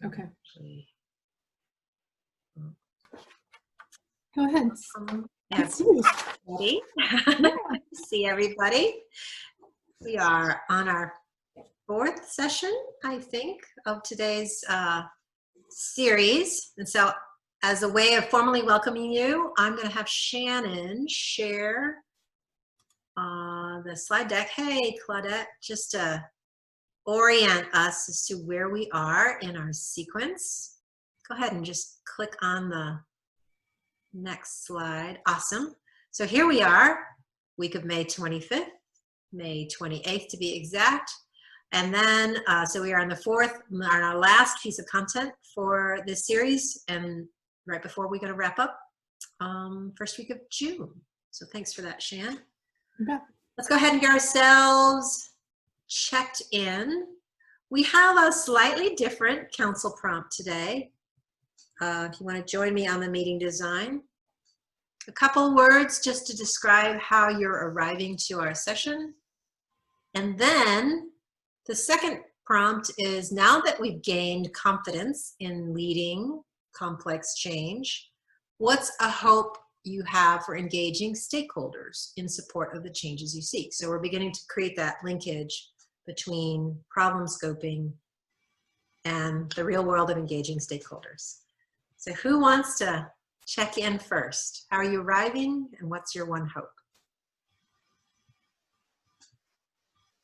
Okay. Go ahead. Everybody. See everybody. We are on our 4th session, I think, of today's series. And so as a way of formally welcoming you, I'm going to have Shannon share the slide deck. Hey, Claudette, just to orient us as to where we are in our sequence. Go ahead and just click on the next slide. Awesome. So here we are, week of May 25th, May 28th to be exact. And then, so we are on the 4th, on our last piece of content for this series, and right before we're going to wrap up, first week of June. So thanks for that, Shan. Yeah. Let's go ahead and get ourselves checked in. We have a slightly different council prompt today. If you want to join me on the meeting design. A couple words just to describe how you're arriving to our session. And then the second prompt is, now that we've gained confidence in leading complex change, what's a hope you have for engaging stakeholders in support of the changes you seek? So we're beginning to create that linkage between problem scoping and the real world of engaging stakeholders. So who wants to check in first? How are you arriving, and what's your one hope?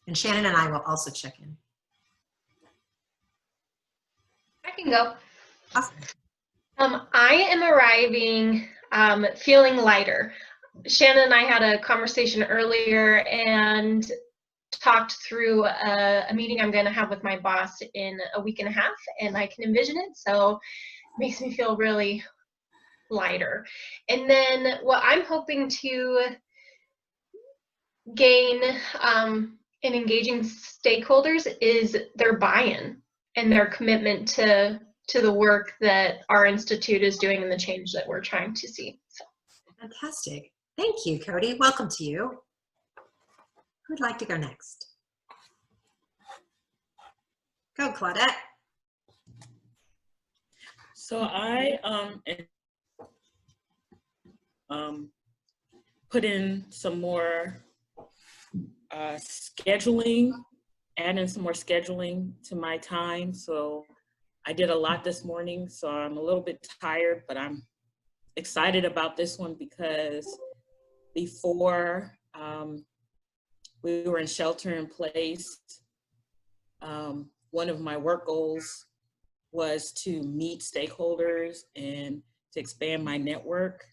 And Shannon and I will also check in. I can go. Awesome. I am arriving feeling lighter. Shannon and I had a conversation earlier and talked through a meeting I'm going to have with my boss in a week and a half, and I can envision it, so it makes me feel really lighter. And then what I'm hoping to gain in engaging stakeholders is their buy-in and their commitment to the work that our institute is doing and the change that we're trying to see. So. Fantastic. Thank you, Cody. Welcome to you. Who'd like to go next? Go, Claudette. So I put in some more scheduling, add in some more scheduling to my time. So I did a lot this morning, so I'm a little bit tired, but I'm excited about this one because before we were in shelter in place, one of my work goals was to meet stakeholders and to expand my network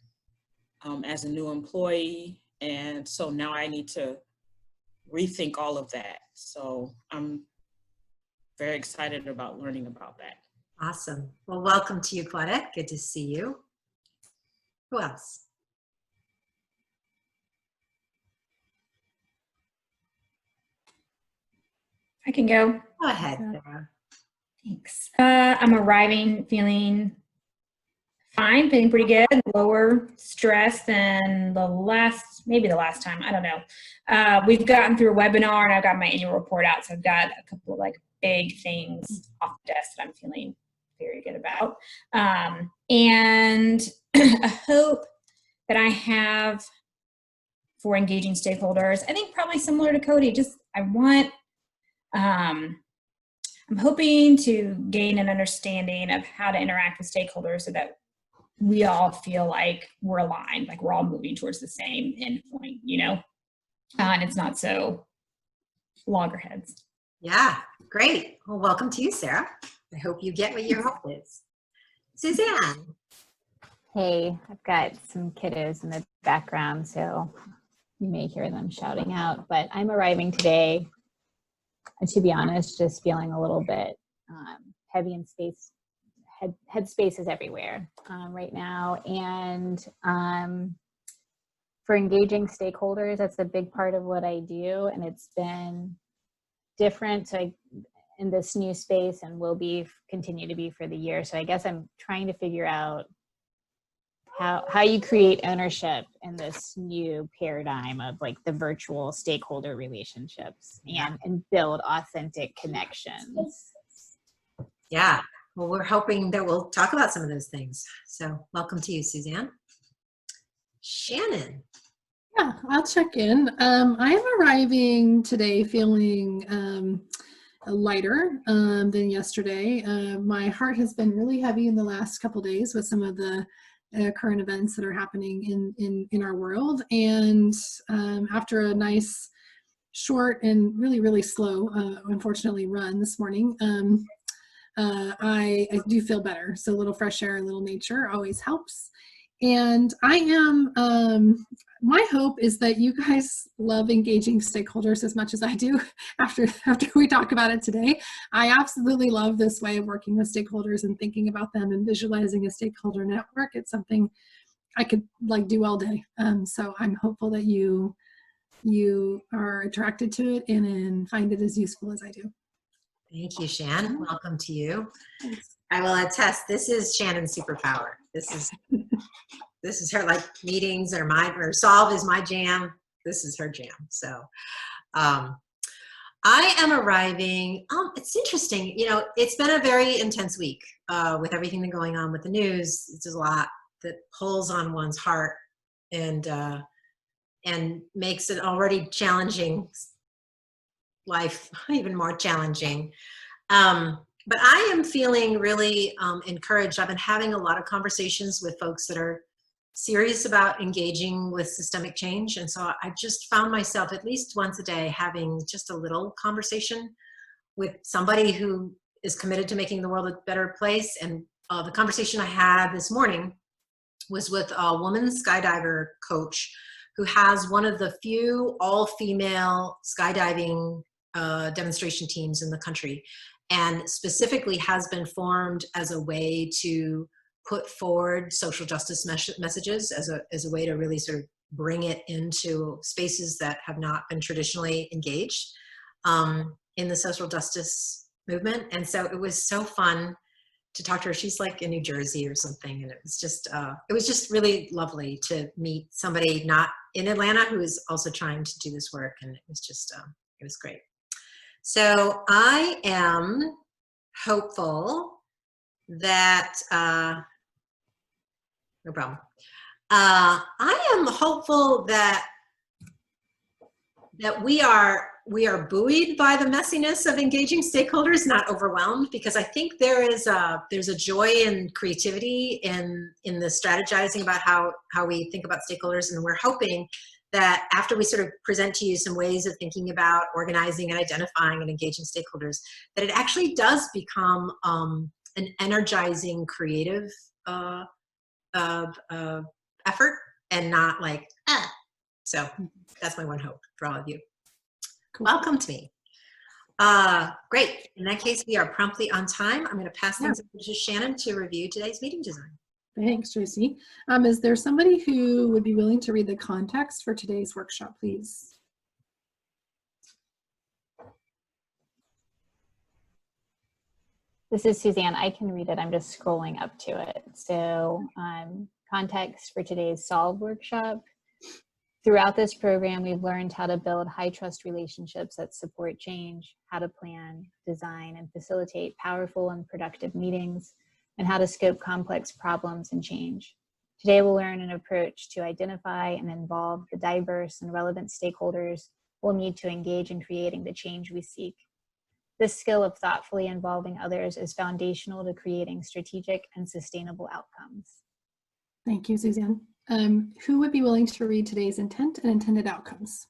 as a new employee. And so now I need to rethink all of that. So I'm very excited about learning about that. Awesome. Well, welcome to you, Claudette. Good to see you. Who else? I can go. Go ahead, Sarah. Thanks. I'm arriving feeling fine, feeling pretty good, lower stress than maybe the last time, I don't know. We've gotten through a webinar and I've got my annual report out, so I've got a couple of big things off the desk that I'm feeling very good about. And a hope that I have for engaging stakeholders, I think probably similar to Cody, I'm hoping to gain an understanding of how to interact with stakeholders so that we all feel like we're aligned, like we're all moving towards the same end point, and it's not so loggerheads. Yeah, great. Well, welcome to you, Sarah. I hope you get what your hope is. Suzanne. Hey, I've got some kiddos in the background, so you may hear them shouting out, but I'm arriving today, and to be honest, just feeling a little bit heavy in space. Head space is everywhere right now, and for engaging stakeholders, that's a big part of what I do, and it's been different in this new space and will continue to be for the year. So I guess I'm trying to figure out how you create ownership in this new paradigm of the virtual stakeholder relationships and build authentic connections. Yeah, Well, we're hoping that we'll talk about some of those things. So welcome to you, Suzanne. Shannon. Yeah, I'll check in. I am arriving today feeling lighter than yesterday. My heart has been really heavy in the last couple days with some of the current events that are happening in our world. And after a nice, short, and really slow, unfortunately, run this morning, I do feel better. So a little fresh air, a little nature always helps. And I am, my hope is that you guys love engaging stakeholders as much as I do after we talk about it today. I absolutely love this way of working with stakeholders and thinking about them and visualizing a stakeholder network. It's something I could like do all day. So I'm hopeful that you are attracted to it and find it as useful as I do. Thank you, Shan. Welcome to you. Thanks. I will attest, this is Shannon's superpower. This is her, like, meetings or solve is my jam. This is her jam. So I am arriving, it's interesting, it's been a very intense week with everything that's going on with the news. It's a lot that pulls on one's heart and makes it already challenging life even more challenging. But I am feeling really encouraged. I've been having a lot of conversations with folks that are serious about engaging with systemic change. And so I just found myself at least once a day having just a little conversation with somebody who is committed to making the world a better place. And the conversation I had this morning was with a woman skydiver coach who has one of the few all-female skydiving demonstration teams in the country, and specifically has been formed as a way to put forward social justice messages as a way to really sort of bring it into spaces that have not been traditionally engaged in the social justice movement. And so it was so fun to talk to her. She's like in New Jersey or something, and it was just really lovely to meet somebody not in Atlanta who is also trying to do this work, and it was great. So I am hopeful that, no problem. I am hopeful that we are buoyed by the messiness of engaging stakeholders, not overwhelmed, because I think there's a joy and creativity in the strategizing about how we think about stakeholders, and we're hoping that after we sort of present to you some ways of thinking about organizing and identifying and engaging stakeholders, that it actually does become an energizing, creative effort, and not like, ah. So that's my one hope for all of you. Cool. Welcome to me. Great. In that case, we are promptly on time. I'm going to pass things over to Shannon to review today's meeting design. Thanks, Tracy. Is there somebody who would be willing to read the context for today's workshop, please? This is Suzanne. I can read it. I'm just scrolling up to it. So context for today's Solve workshop. Throughout this program, we've learned how to build high trust relationships that support change, how to plan, design, and facilitate powerful and productive meetings, and how to scope complex problems and change. Today, we'll learn an approach to identify and involve the diverse and relevant stakeholders we'll need to engage in creating the change we seek. This skill of thoughtfully involving others is foundational to creating strategic and sustainable outcomes. Thank you, Suzanne. Who would be willing to read today's intent and intended outcomes?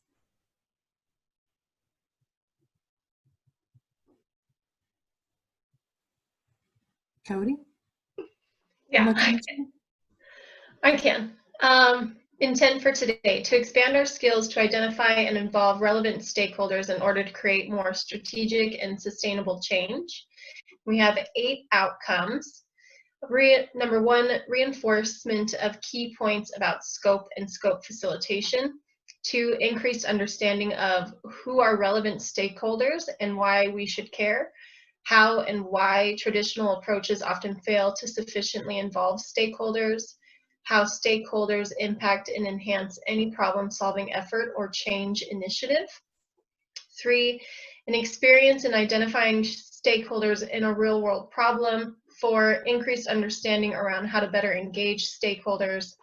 Cody? Yeah, I can. Intent for today: to expand our skills to identify and involve relevant stakeholders in order to create more strategic and sustainable change. We have 8 outcomes. Number 1, reinforcement of key points about scope and scope facilitation. 2, increased understanding of who are relevant stakeholders and why we should care. How and why traditional approaches often fail to sufficiently involve stakeholders. How stakeholders impact and enhance any problem-solving effort or change initiative. 3, an experience in identifying stakeholders in a real-world problem. 4, increased understanding around how to better engage stakeholders.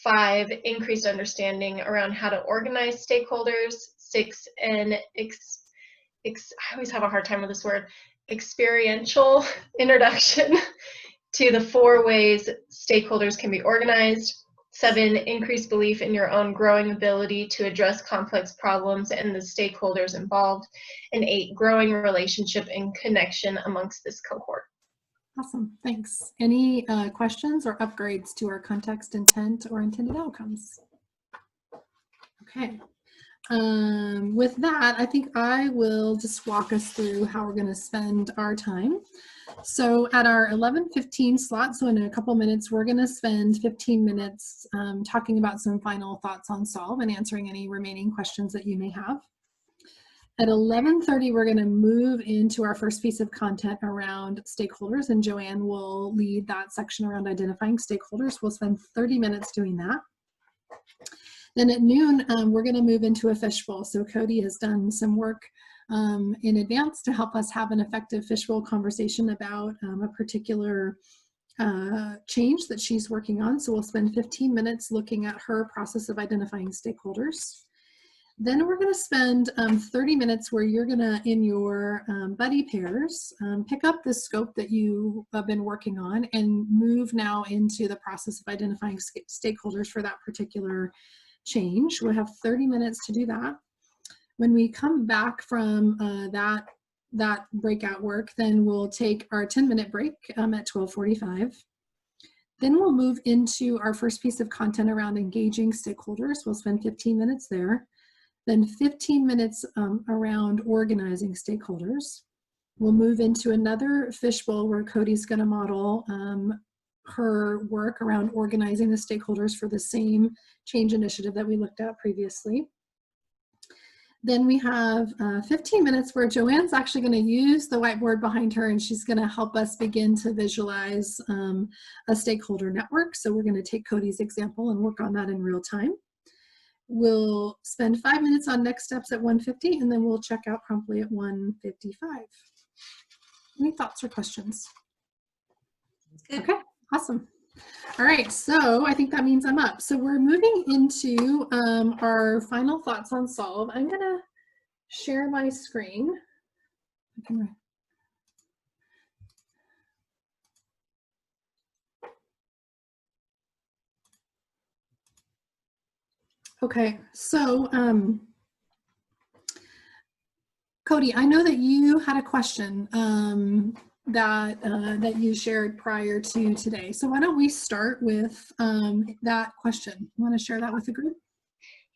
5, increased understanding around how to organize stakeholders. 6, I always have a hard time with this word, experiential introduction to the 4 ways stakeholders can be organized. 7, increased belief in your own growing ability to address complex problems and the stakeholders involved. And 8, growing relationship and connection amongst this cohort. Awesome, thanks. Any questions or upgrades to our context, intent, or intended outcomes? Okay. With that, I think I will just walk us through how we're going to spend our time. So at our 11:15 slot, so in a couple minutes, we're going to spend 15 minutes talking about some final thoughts on Solve and answering any remaining questions that you may have. At 11:30, we're going to move into our first piece of content around stakeholders, and Joanne will lead that section around identifying stakeholders. We'll spend 30 minutes doing that. Then at noon, we're going to move into a fishbowl. So Cody has done some work in advance to help us have an effective fishbowl conversation about a particular change that she's working on. So we'll spend 15 minutes looking at her process of identifying stakeholders. Then we're going to spend 30 minutes where you're going to, in your buddy pairs, pick up the scope that you have been working on and move now into the process of identifying stakeholders for that particular change. We'll have 30 minutes to do that. When we come back from that breakout work, then we'll take our 10-minute break at 12:45. Then we'll move into our first piece of content around engaging stakeholders. We'll spend 15 minutes there. Then 15 minutes around organizing stakeholders. We'll move into another fishbowl where Cody's going to model her work around organizing the stakeholders for the same change initiative that we looked at previously. Then we have 15 minutes where Joanne's actually going to use the whiteboard behind her, and she's going to help us begin to visualize a stakeholder network. So we're going to take Cody's example and work on that in real time. We'll spend 5 minutes on next steps at 1:50, and then we'll check out promptly at 1:55. Any thoughts or questions? Okay, awesome. All right, so I think that means I'm up. So we're moving into our final thoughts on Solve. I'm going to share my screen. Okay, so Cody, I know that you had a question that you shared prior to today. So why don't we start with that question? You want to share that with the group?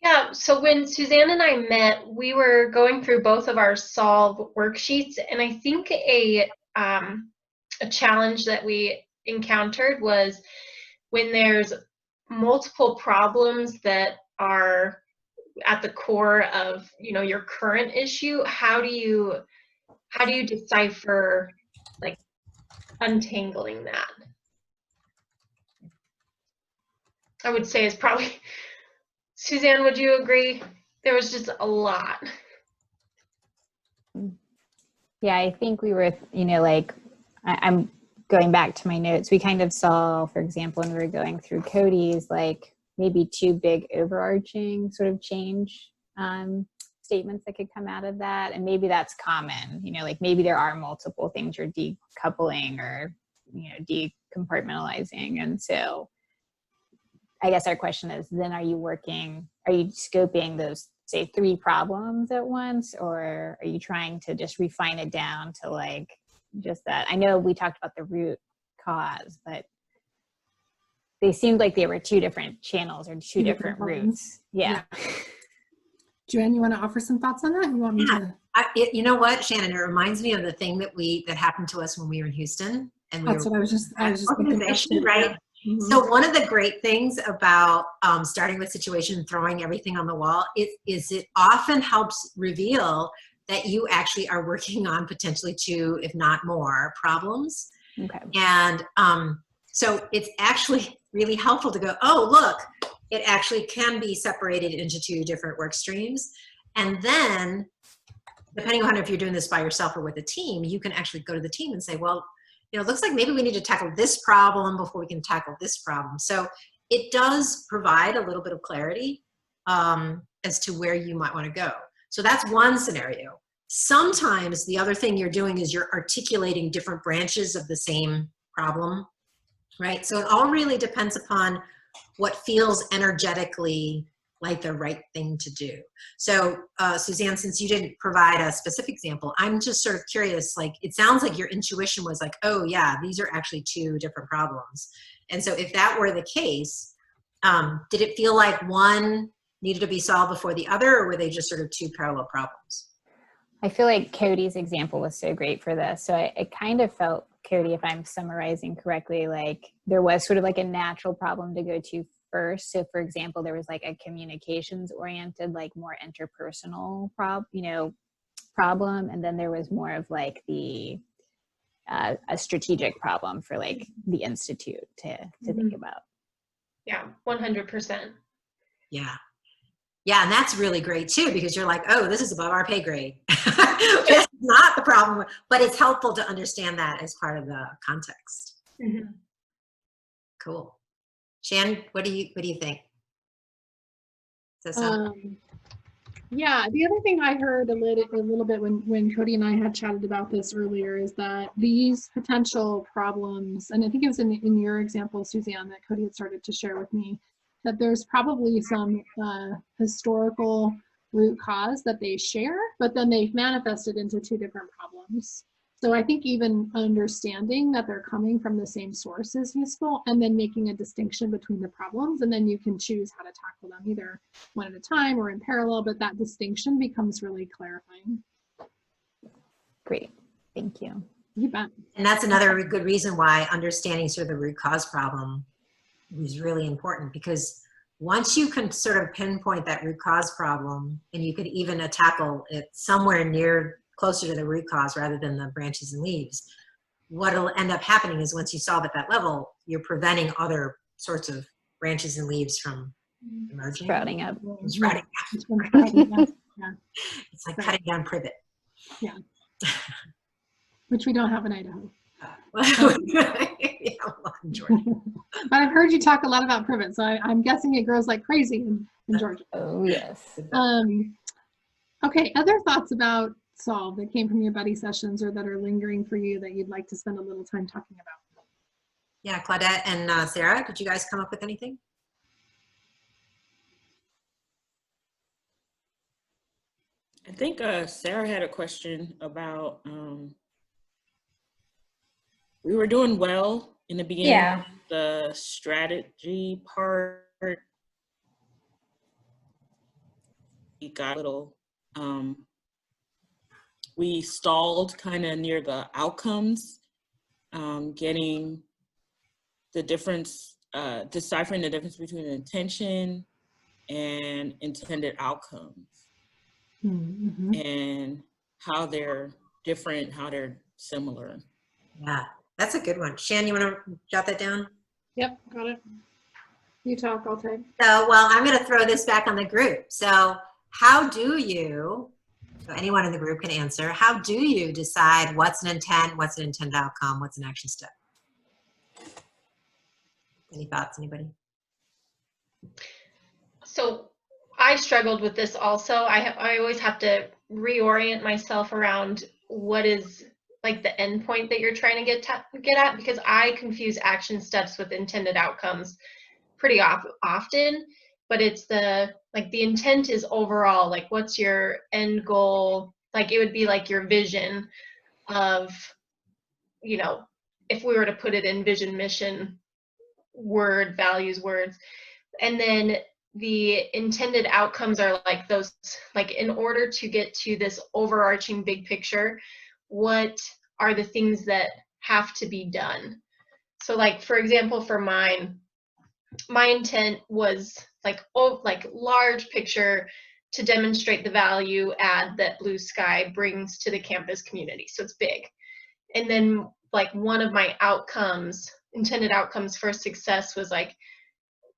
Yeah, so when Suzanne and I met, we were going through both of our Solve worksheets, and I think a challenge that we encountered was when there's multiple problems that are at the core of, you know, your current issue. How do you decipher, like, untangling that? I would say is probably, Suzanne, would you agree? There was just a lot. Yeah, I think we were, you know, like, I'm going back to my notes. We kind of saw, for example, when we were going through Cody's, like, maybe 2 big overarching sort of change statements that could come out of that. And maybe that's common, you know, like maybe there are multiple things you're decoupling or, you know, decompartmentalizing. And so I guess our question is, then are you scoping those, say, 3 problems at once, or are you trying to just refine it down to like just that? I know we talked about the root cause, but they seemed like they were 2 different channels or 2 different routes. Yeah. Joanne, you want to offer some thoughts on that? You want me to? You know what, Shannon? It reminds me of the thing that happened to us when we were in Houston, and That's what I was just organization, right? Mm-hmm. So one of the great things about starting with situation and throwing everything on the wall is it often helps reveal that you actually are working on potentially 2, if not more, problems. Okay. And so it's actually really helpful to go, oh, look, it actually can be separated into 2 different work streams. And then, depending on if you're doing this by yourself or with a team, you can actually go to the team and say, well, you know, it looks like maybe we need to tackle this problem before we can tackle this problem. So it does provide a little bit of clarity as to where you might want to go. So that's one scenario. Sometimes the other thing you're doing is you're articulating different branches of the same problem, right? So it all really depends upon what feels energetically like the right thing to do. So Suzanne, since you didn't provide a specific example, I'm just sort of curious, like, it sounds like your intuition was like, oh yeah, these are actually two different problems. And so if that were the case, did it feel like one needed to be solved before the other, or were they just sort of two parallel problems? I feel like Cody's example was so great for this. So it kind of felt, Cody, if I'm summarizing correctly, like there was sort of like a natural problem to go to first. So for example, there was like a communications oriented, like more interpersonal problem. And then there was more of like a strategic problem for like the Institute to think about. Yeah, 100%. Yeah. Yeah, and that's really great too, because you're like, oh, this is above our pay grade. This is not the problem, but it's helpful to understand that as part of the context. Mm-hmm. Cool. Shan, what do you think? Yeah, the other thing I heard a little bit when Cody and I had chatted about this earlier is that these potential problems, and I think it was in your example, Suzanne, that Cody had started to share with me, that there's probably some historical root cause that they share, but then they've manifested into two different problems. So I think even understanding that they're coming from the same source is useful, and then making a distinction between the problems, and then you can choose how to tackle them either one at a time or in parallel, but that distinction becomes really clarifying. Great, thank you. You bet. And that's another good reason why understanding sort of the root cause problem is really important, because once you can sort of pinpoint that root cause problem, and you could even tackle it somewhere closer to the root cause rather than the branches and leaves, what'll end up happening is once you solve at that level, you're preventing other sorts of branches and leaves from emerging. Sprouting up. Sprouting up. Yeah. It's like cutting down privet. Yeah. Which we don't have in Idaho. Yeah, well, in Georgia. But I've heard you talk a lot about privet, so I'm guessing it grows like crazy in Georgia. Oh yes. Okay, other thoughts about Solve that came from your buddy sessions or that are lingering for you that you'd like to spend a little time talking about? Yeah, Claudette and Sarah, did you guys come up with anything? I think Sarah had a question about, we were doing well in the beginning. Yeah. The strategy part, we got a little, we stalled kind of near the outcomes, getting the difference, deciphering the difference between intention and intended outcomes. Mm-hmm. And how they're different, how they're similar. Yeah, that's a good one. Shan, you want to jot that down? Yep, got it. You talk, I'll type. So, well, I'm going to throw this back on the group. So how do you, so anyone in the group can answer, how do you decide what's an intent, what's an intended outcome, what's an action step? Any thoughts, anybody? So I struggled with this also. I always have to reorient myself around what is like the end point that you're trying to get at, because I confuse action steps with intended outcomes pretty often. But it's the intent is overall, like what's your end goal? Like it would be like your vision of, you know, if we were to put it in vision, mission, word, values, words. And then the intended outcomes are like those, like in order to get to this overarching big picture, what are the things that have to be done? So like, for example, for mine, my intent was like large picture to demonstrate the value add that Blue Sky brings to the campus community. So it's big. And then like one of my outcomes, intended outcomes for success was like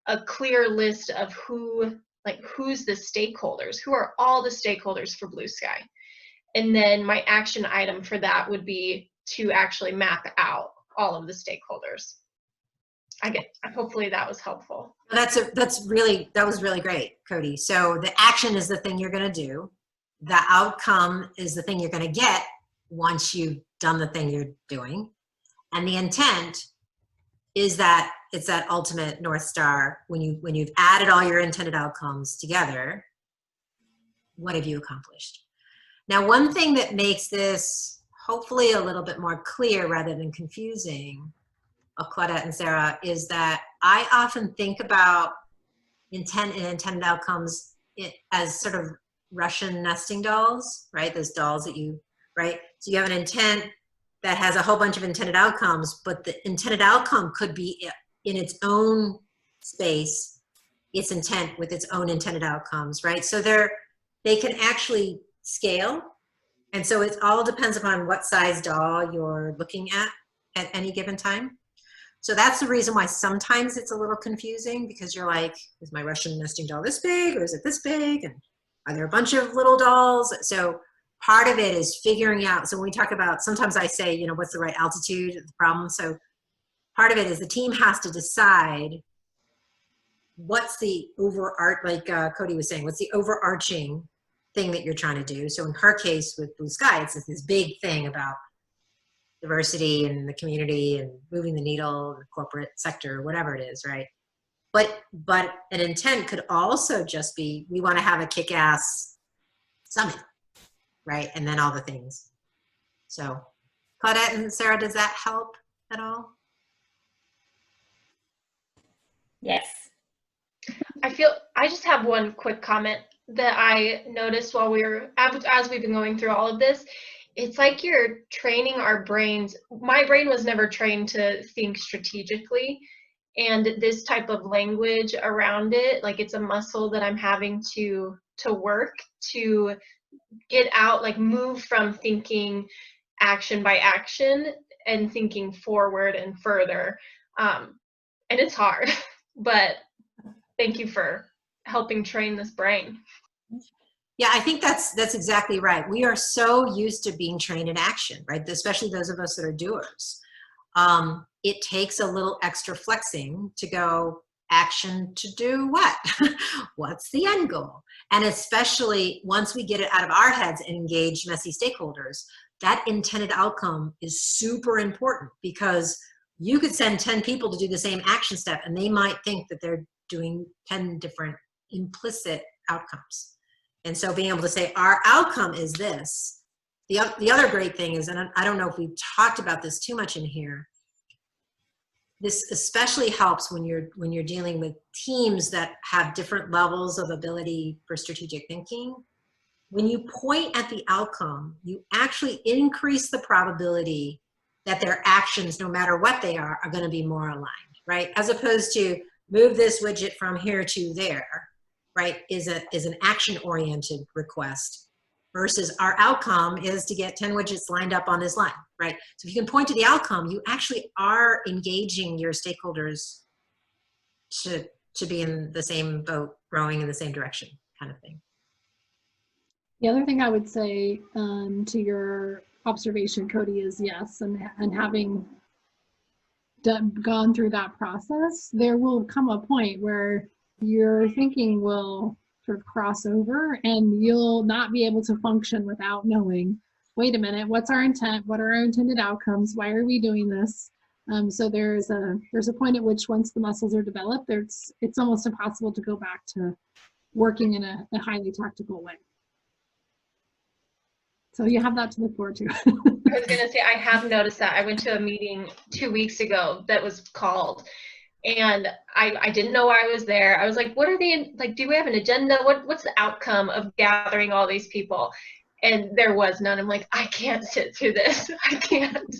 a clear list of who's the stakeholders, who are all the stakeholders for Blue Sky. And then my action item for that would be to actually map out all of the stakeholders. Hopefully that was helpful. That was really great, Cody. So the action is the thing you're going to do. The outcome is the thing you're going to get once you've done the thing you're doing. And the intent is that it's that ultimate North Star. When you've added all your intended outcomes together, what have you accomplished? Now, one thing that makes this hopefully a little bit more clear rather than confusing, Claudette and Sarah, is that I often think about intent and intended outcomes as sort of Russian nesting dolls, right? Those dolls that right? So you have an intent that has a whole bunch of intended outcomes, but the intended outcome could be in its own space, its intent with its own intended outcomes, right? So they can actually scale. And so it all depends upon what size doll you're looking at any given time. So that's the reason why sometimes it's a little confusing, because you're like, is my Russian nesting doll this big, or is it this big? And are there a bunch of little dolls? So part of it is figuring out. So when we talk about, sometimes I say, what's the right altitude of the problem? So part of it is the team has to decide what's the like Cody was saying, what's the overarching thing that you're trying to do? So in her case with Blue Sky, it's this big thing about diversity in the community and moving the needle in the corporate sector, whatever it is, right? But an intent could also just be, we want to have a kick-ass summit, right? And then all the things. So Claudette and Sarah, does that help at all? Yes. I just have one quick comment that I noticed while as we've been going through all of this. It's like you're training our brains. My brain was never trained to think strategically, and this type of language around it, like it's a muscle that I'm having to work to get out, like move from thinking action by action and thinking forward and further. And it's hard, but thank you for helping train this brain. Yeah, I think that's exactly right. We are so used to being trained in action, right? Especially those of us that are doers. It takes a little extra flexing to go action to do what? What's the end goal? And especially once we get it out of our heads and engage messy stakeholders, that intended outcome is super important, because you could send 10 people to do the same action step and they might think that they're doing 10 different implicit outcomes. And so being able to say, our outcome is this. The other great thing is, and I don't know if we've talked about this too much in here, this especially helps when you're dealing with teams that have different levels of ability for strategic thinking. When you point at the outcome, you actually increase the probability that their actions, no matter what they are going to be more aligned, right? As opposed to move this widget from here to there, right, is an action-oriented request, versus our outcome is to get 10 widgets lined up on this line, right? So if you can point to the outcome, you actually are engaging your stakeholders to be in the same boat, rowing in the same direction, kind of thing. The other thing I would say to your observation, Cody, is yes, and having gone through that process, there will come a point where your thinking will sort of cross over and you'll not be able to function without knowing, wait a minute, what's our intent? What are our intended outcomes? Why are we doing this? So there's a point at which, once the muscles are developed, it's almost impossible to go back to working in a highly tactical way. So you have that to look forward to. I was going to say, I have noticed that. I went to a meeting 2 weeks ago that was called, and I didn't know I was there. I was like, what are they, like, do we have an agenda? What's the outcome of gathering all these people? And there was none. I'm like, I can't sit through this. I can't.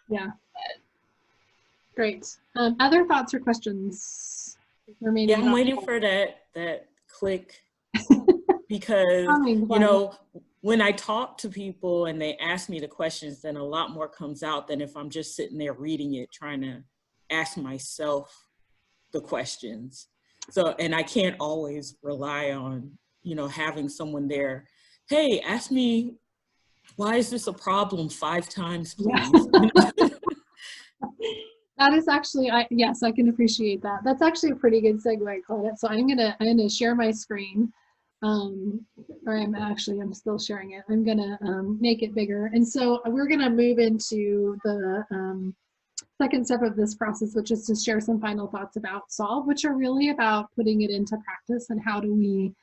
Yeah. Great. Other thoughts or questions? Yeah, I'm waiting for that click, because, when I talk to people and they ask me the questions, then a lot more comes out than if I'm just sitting there reading it, trying to ask myself the questions. So, and I can't always rely on, having someone there, hey, ask me, why is this a problem 5 times, please? That is actually, yes, I can appreciate that. That's actually a pretty good segue, Claudette. So I'm gonna share my screen, or I'm still sharing it. I'm gonna make it bigger, and so we're gonna move into the second step of this process, which is to share some final thoughts about Solve, which are really about putting it into practice and how do we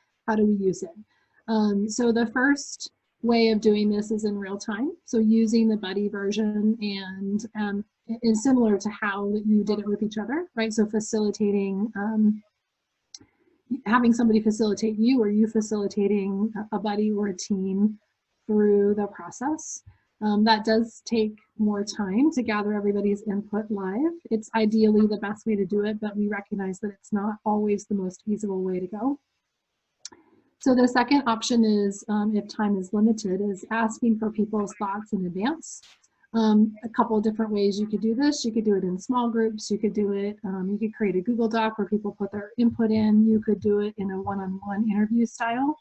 use it. So the first way of doing this is in real time. So using the buddy version, and is similar to how you did it with each other, right? So facilitating, having somebody facilitate you, or you facilitating a buddy or a team through the process. That does take more time to gather everybody's input live. It's ideally the best way to do it, but we recognize that it's not always the most feasible way to go. So the second option is, if time is limited, is asking for people's thoughts in advance. A couple of different ways you could do this. You could do it in small groups. You could do it, you could create a Google Doc where people put their input in. You could do it in a one-on-one interview style.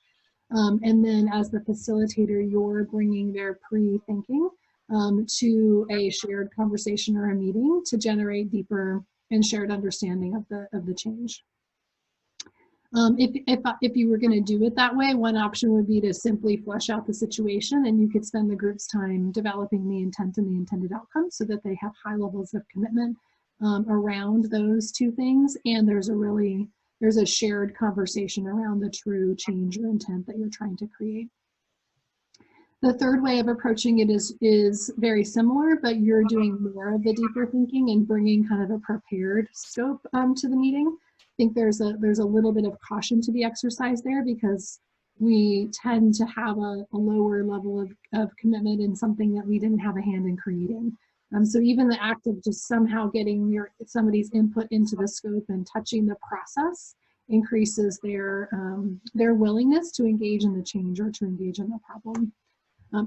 And then as the facilitator, you're bringing their pre-thinking to a shared conversation or a meeting to generate deeper and shared understanding of the change. If you were going to do it that way, one option would be to simply flesh out the situation, and you could spend the group's time developing the intent and the intended outcome so that they have high levels of commitment around those two things, and there's a shared conversation around the true change or intent that you're trying to create. The third way of approaching it is very similar, but you're doing more of the deeper thinking and bringing kind of a prepared scope to the meeting. I think there's a little bit of caution to be exercised there, because we tend to have a lower level of commitment in something that we didn't have a hand in creating. So even the act of just somehow getting somebody's input into the scope and touching the process increases their willingness to engage in the change or to engage in the problem.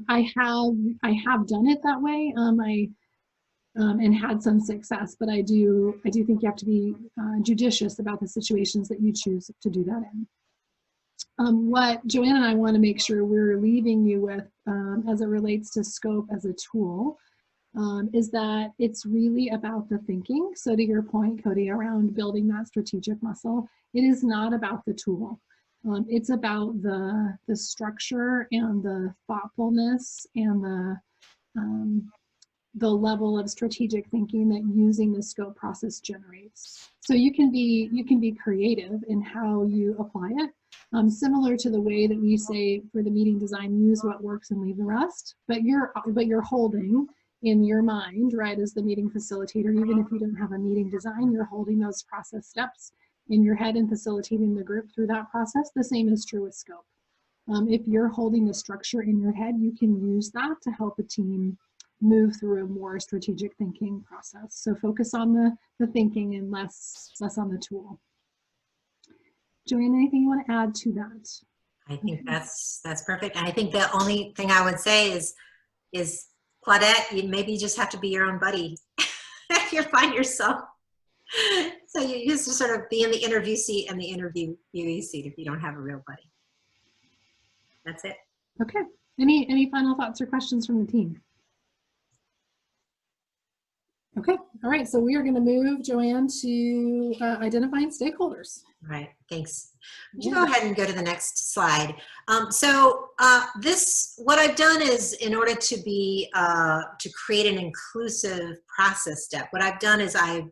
I have done it that way. And had some success, but I do think you have to be judicious about the situations that you choose to do that in. What Joanne and I want to make sure we're leaving you with, as it relates to scope as a tool, is that it's really about the thinking. So to your point, Cody, around building that strategic muscle, it is not about the tool. It's about the structure and the thoughtfulness and the level of strategic thinking that using the scope process generates. So you can be creative in how you apply it, similar to the way that we say for the meeting design, use what works and leave the rest. But you're holding in your mind, right, as the meeting facilitator, even if you don't have a meeting design, you're holding those process steps in your head and facilitating the group through that process. The same is true with scope. If you're holding the structure in your head, you can use that to help a team move through a more strategic thinking process. So focus on the thinking and less on the tool. Joanne, anything you want to add to that? I think that's perfect. And I think the only thing I would say is Claudette, you maybe just have to be your own buddy if you find yourself. So you used to sort of be in the interview seat and the interviewee seat if you don't have a real buddy. That's it. Okay. Any final thoughts or questions from the team? Okay, all right, so we are going to move, Joanne, to identifying stakeholders. Right, thanks. Would you go ahead and go to the next slide? What I've done is, in order to create an inclusive process step, what I've done is I've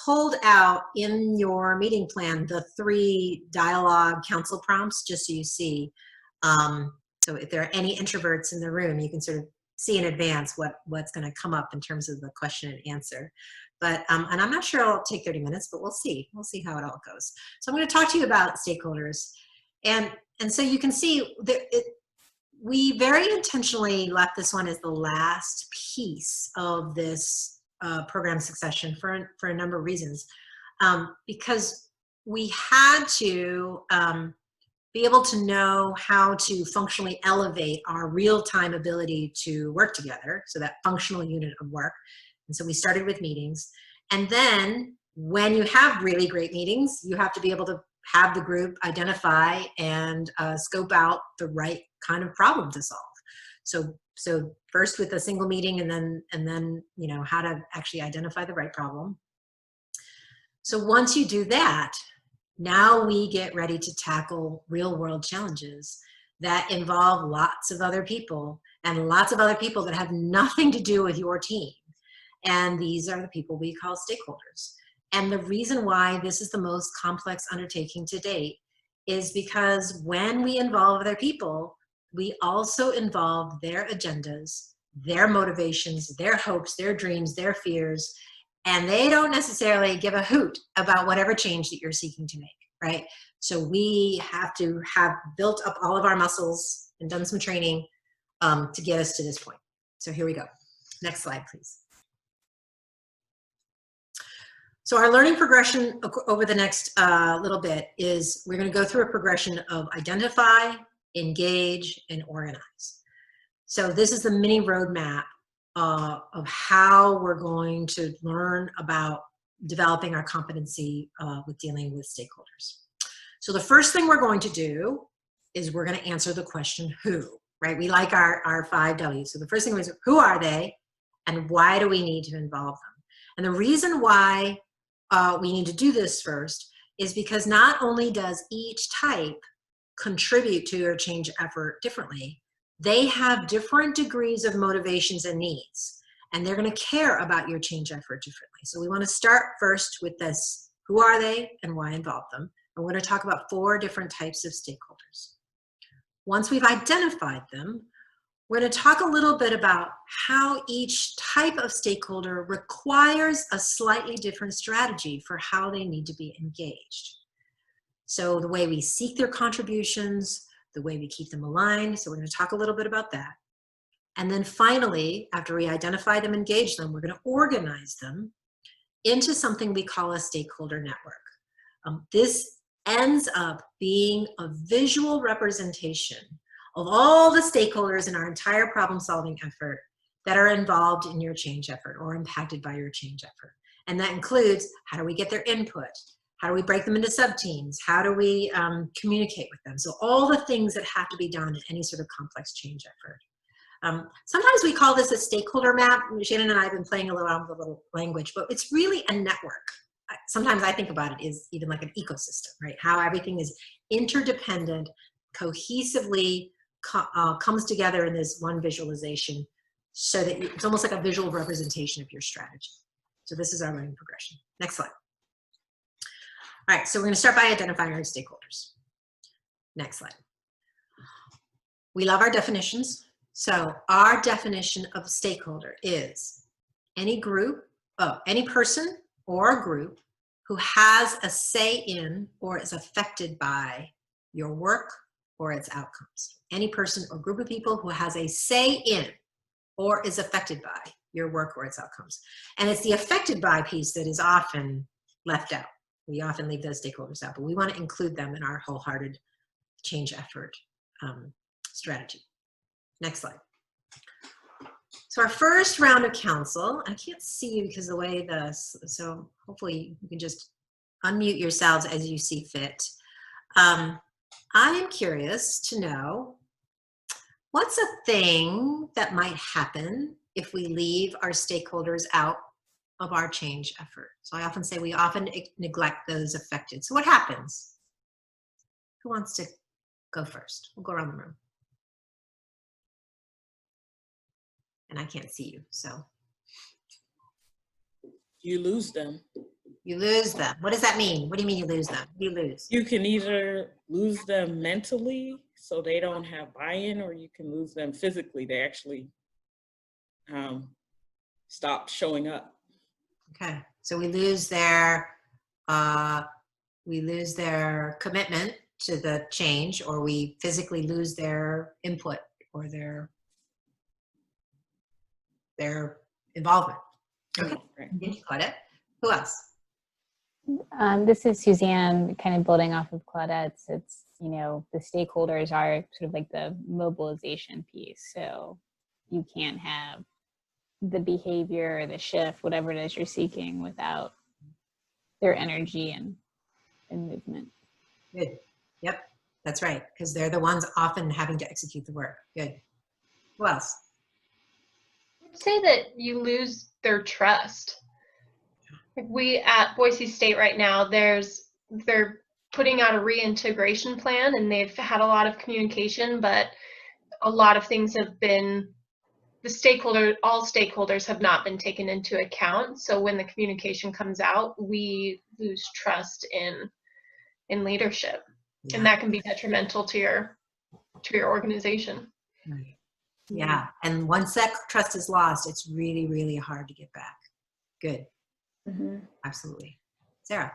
pulled out in your meeting plan the 3 dialogue council prompts, just so you see. So if there are any introverts in the room, you can sort of see in advance what's going to come up in terms of the question and answer. But and I'm not sure it'll take 30 minutes, but we'll see how it all goes. So I'm going to talk to you about stakeholders, and so you can see that we very intentionally left this one as the last piece of this program succession for a number of reasons, because we had to be able to know how to functionally elevate our real-time ability to work together, so that functional unit of work. And so we started with meetings. And then when you have really great meetings, you have to be able to have the group identify and scope out the right kind of problem to solve. So first with a single meeting and then, you know, how to actually identify the right problem. So once you do that, now we get ready to tackle real world challenges that involve lots of other people and lots of other people that have nothing to do with your team. And these are the people we call stakeholders. And the reason why this is the most complex undertaking to date is because when we involve other people, we also involve their agendas, their motivations, their hopes, their dreams, their fears, and they don't necessarily give a hoot about whatever change that you're seeking to make, right? So we have to have built up all of our muscles and done some training to get us to this point. So here we go. Next slide, please. So our learning progression over the next little bit is we're going to go through a progression of identify, engage, and organize. So this is the mini roadmap of how we're going to learn about developing our competency with dealing with stakeholders. So the first thing we're going to do is we're going to answer the question who, right? We like our 5 W's. So the first thing is who are they and why do we need to involve them? And the reason why we need to do this first is because not only does each type contribute to your change effort differently, they have different degrees of motivations and needs, and they're going to care about your change effort differently. So we want to start first with this, who are they and why involve them? And we're going to talk about 4 different types of stakeholders. Once we've identified them, we're going to talk a little bit about how each type of stakeholder requires a slightly different strategy for how they need to be engaged. So the way we seek their contributions, the way we keep them aligned. So we're going to talk a little bit about that. And then finally, after we identify them, engage them, we're going to organize them into something we call a stakeholder network. This ends up being a visual representation of all the stakeholders in our entire problem-solving effort that are involved in your change effort or impacted by your change effort. And that includes, how do we get their input? How do we break them into sub-teams? How do we communicate with them? So all the things that have to be done in any sort of complex change effort. Sometimes we call this a stakeholder map. Shannon and I have been playing around with a little language, but it's really a network. Sometimes I think about it as even like an ecosystem, right? How everything is interdependent, cohesively comes together in this one visualization so that it's almost like a visual representation of your strategy. So this is our learning progression. Next slide. All right, so we're going to start by identifying our stakeholders. Next slide. We love our definitions. So our definition of stakeholder is any group, any person or group who has a say in or is affected by your work or its outcomes. Any person or group of people who has a say in or is affected by your work or its outcomes. And it's the affected by piece that is often left out. We often leave those stakeholders out, but we want to include them in our wholehearted change effort strategy. Next slide. So our first round of council, I can't see you because of the way so hopefully you can just unmute yourselves as you see fit. I am curious to know, what's a thing that might happen if we leave our stakeholders out of our change effort? So I often say we often neglect those affected. So what happens? Who wants to go first? We'll go around the room. And I can't see you, so. You lose them. You lose them. What does that mean? What do you mean you lose them? You lose. You can either lose them mentally, so they don't have buy-in, or you can lose them physically. They actually stop showing up. Okay, so we lose their commitment to the change, or we physically lose their input or their involvement. Okay, Right. you got it. Who else? This is Suzanne, kind of building off of Claudette's. It's, you know, the stakeholders are sort of like the mobilization piece. So you can't have the behavior, the shift, whatever it is you're seeking without their energy and movement. Good. Yep, that's right. Because they're the ones often having to execute the work. Good. Who else? say that you lose their trust. Like we at Boise State right now, they're putting out a reintegration plan, and they've had a lot of communication, but a lot of things have been, all stakeholders have not been taken into account. So when the communication comes out, we lose trust in leadership, and that can be detrimental to your organization. Right. Yeah, and once that trust is lost, it's really, really hard to get back. Good. Mm-hmm. Absolutely. Sarah.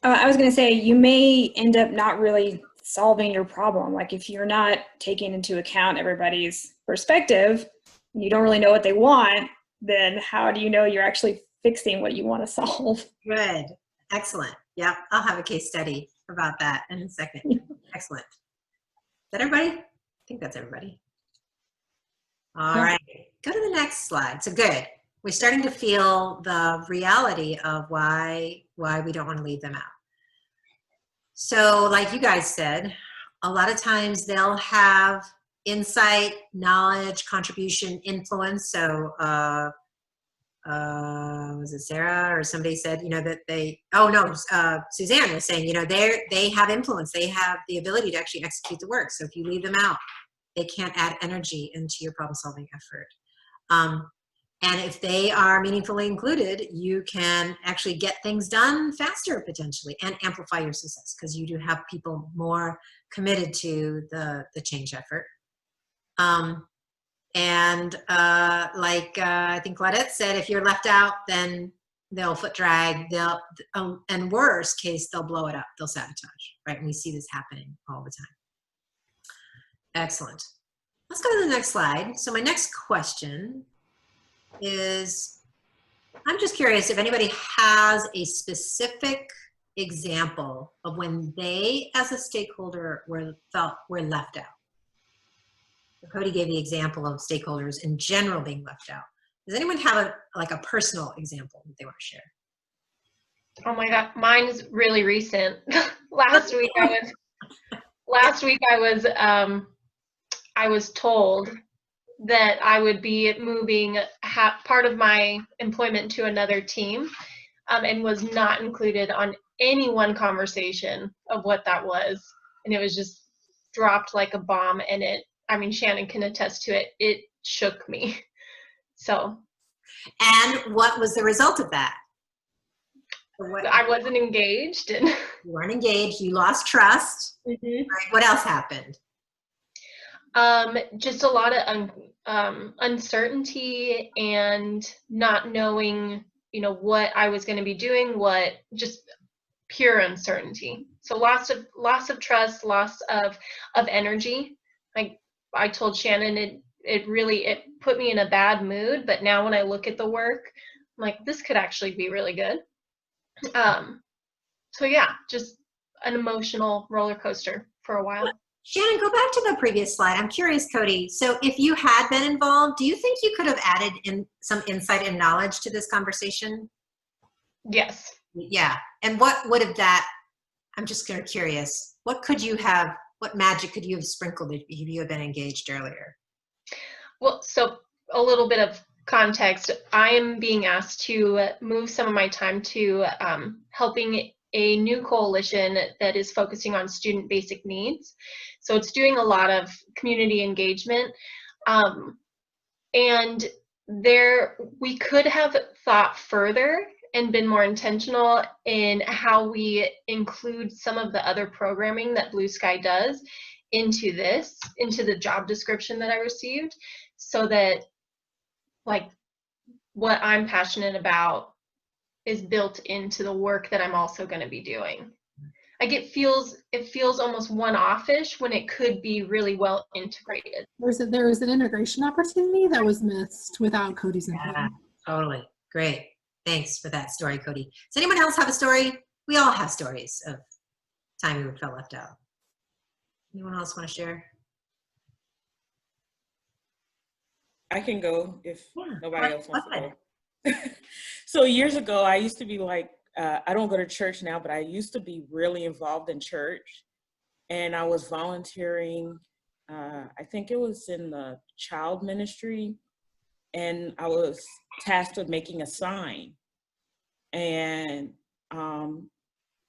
I was going to say, you may end up not really solving your problem. Like if you're not taking into account everybody's perspective, you don't really know what they want, then how do you know you're actually fixing what you want to solve? Good. Excellent. Yep. I'll have a case study about that in a second. Excellent. Is that everybody? I think that's everybody. All right. Go to the next slide. So good. We're starting to feel the reality of why we don't want to leave them out. So like you guys said, a lot of times they'll have insight, knowledge, contribution, influence. So was it Sarah or somebody said, you know, that Suzanne was saying, you know, they have influence. They have the ability to actually execute the work. So if you leave them out, they can't add energy into your problem solving effort. And if they are meaningfully included, you can actually get things done faster potentially and amplify your success because you do have people more committed to the change effort. I think Claudette said, if you're left out, then they'll foot drag, and worst case, they'll blow it up, they'll sabotage, right? And we see this happening all the time. Excellent. Let's go to the next slide. So my next question is, I'm just curious if anybody has a specific example of when they, as a stakeholder, felt were left out. Cody gave the example of stakeholders in general being left out. Does anyone have a personal example that they want to share? Oh my God, mine is really recent. Last week I was told that I would be moving part of my employment to another team, and was not included on any one conversation of what that was. And it was just dropped like a bomb, and Shannon can attest to it. It shook me. So. And what was the result of that? I wasn't engaged. And you weren't engaged. You lost trust. Mm-hmm. Right. What else happened? Just a lot of uncertainty and not knowing, what I was going to be doing. Just pure uncertainty. So loss of trust, loss of energy. I told Shannon it put me in a bad mood, but now when I look at the work, I'm like, this could actually be really good. So yeah, just an emotional roller coaster for a while. Shannon, go back to the previous slide. I'm curious, Cody. So if you had been involved, do you think you could have added in some insight and knowledge to this conversation? Yes. Yeah. And what would have that, I'm just kind of curious, what magic could you have sprinkled if you had been engaged earlier? Well, so a little bit of context. I am being asked to move some of my time to helping a new coalition that is focusing on student basic needs. So it's doing a lot of community engagement. And we could have thought further and been more intentional in how we include some of the other programming that Blue Sky does into the job description that I received, so that what I'm passionate about is built into the work that I'm also going to be doing. It feels almost one-off-ish when it could be really well integrated. There was an integration opportunity that was missed without Cody's input. Yeah, totally. Great. Thanks for that story, Cody. Does anyone else have a story? We all have stories of time we felt left out. Anyone else want to share? I can go if nobody else wants to go. So years ago, I used to be I don't go to church now, but I used to be really involved in church. And I was volunteering, I think it was in the child ministry. and I was tasked with making a sign. And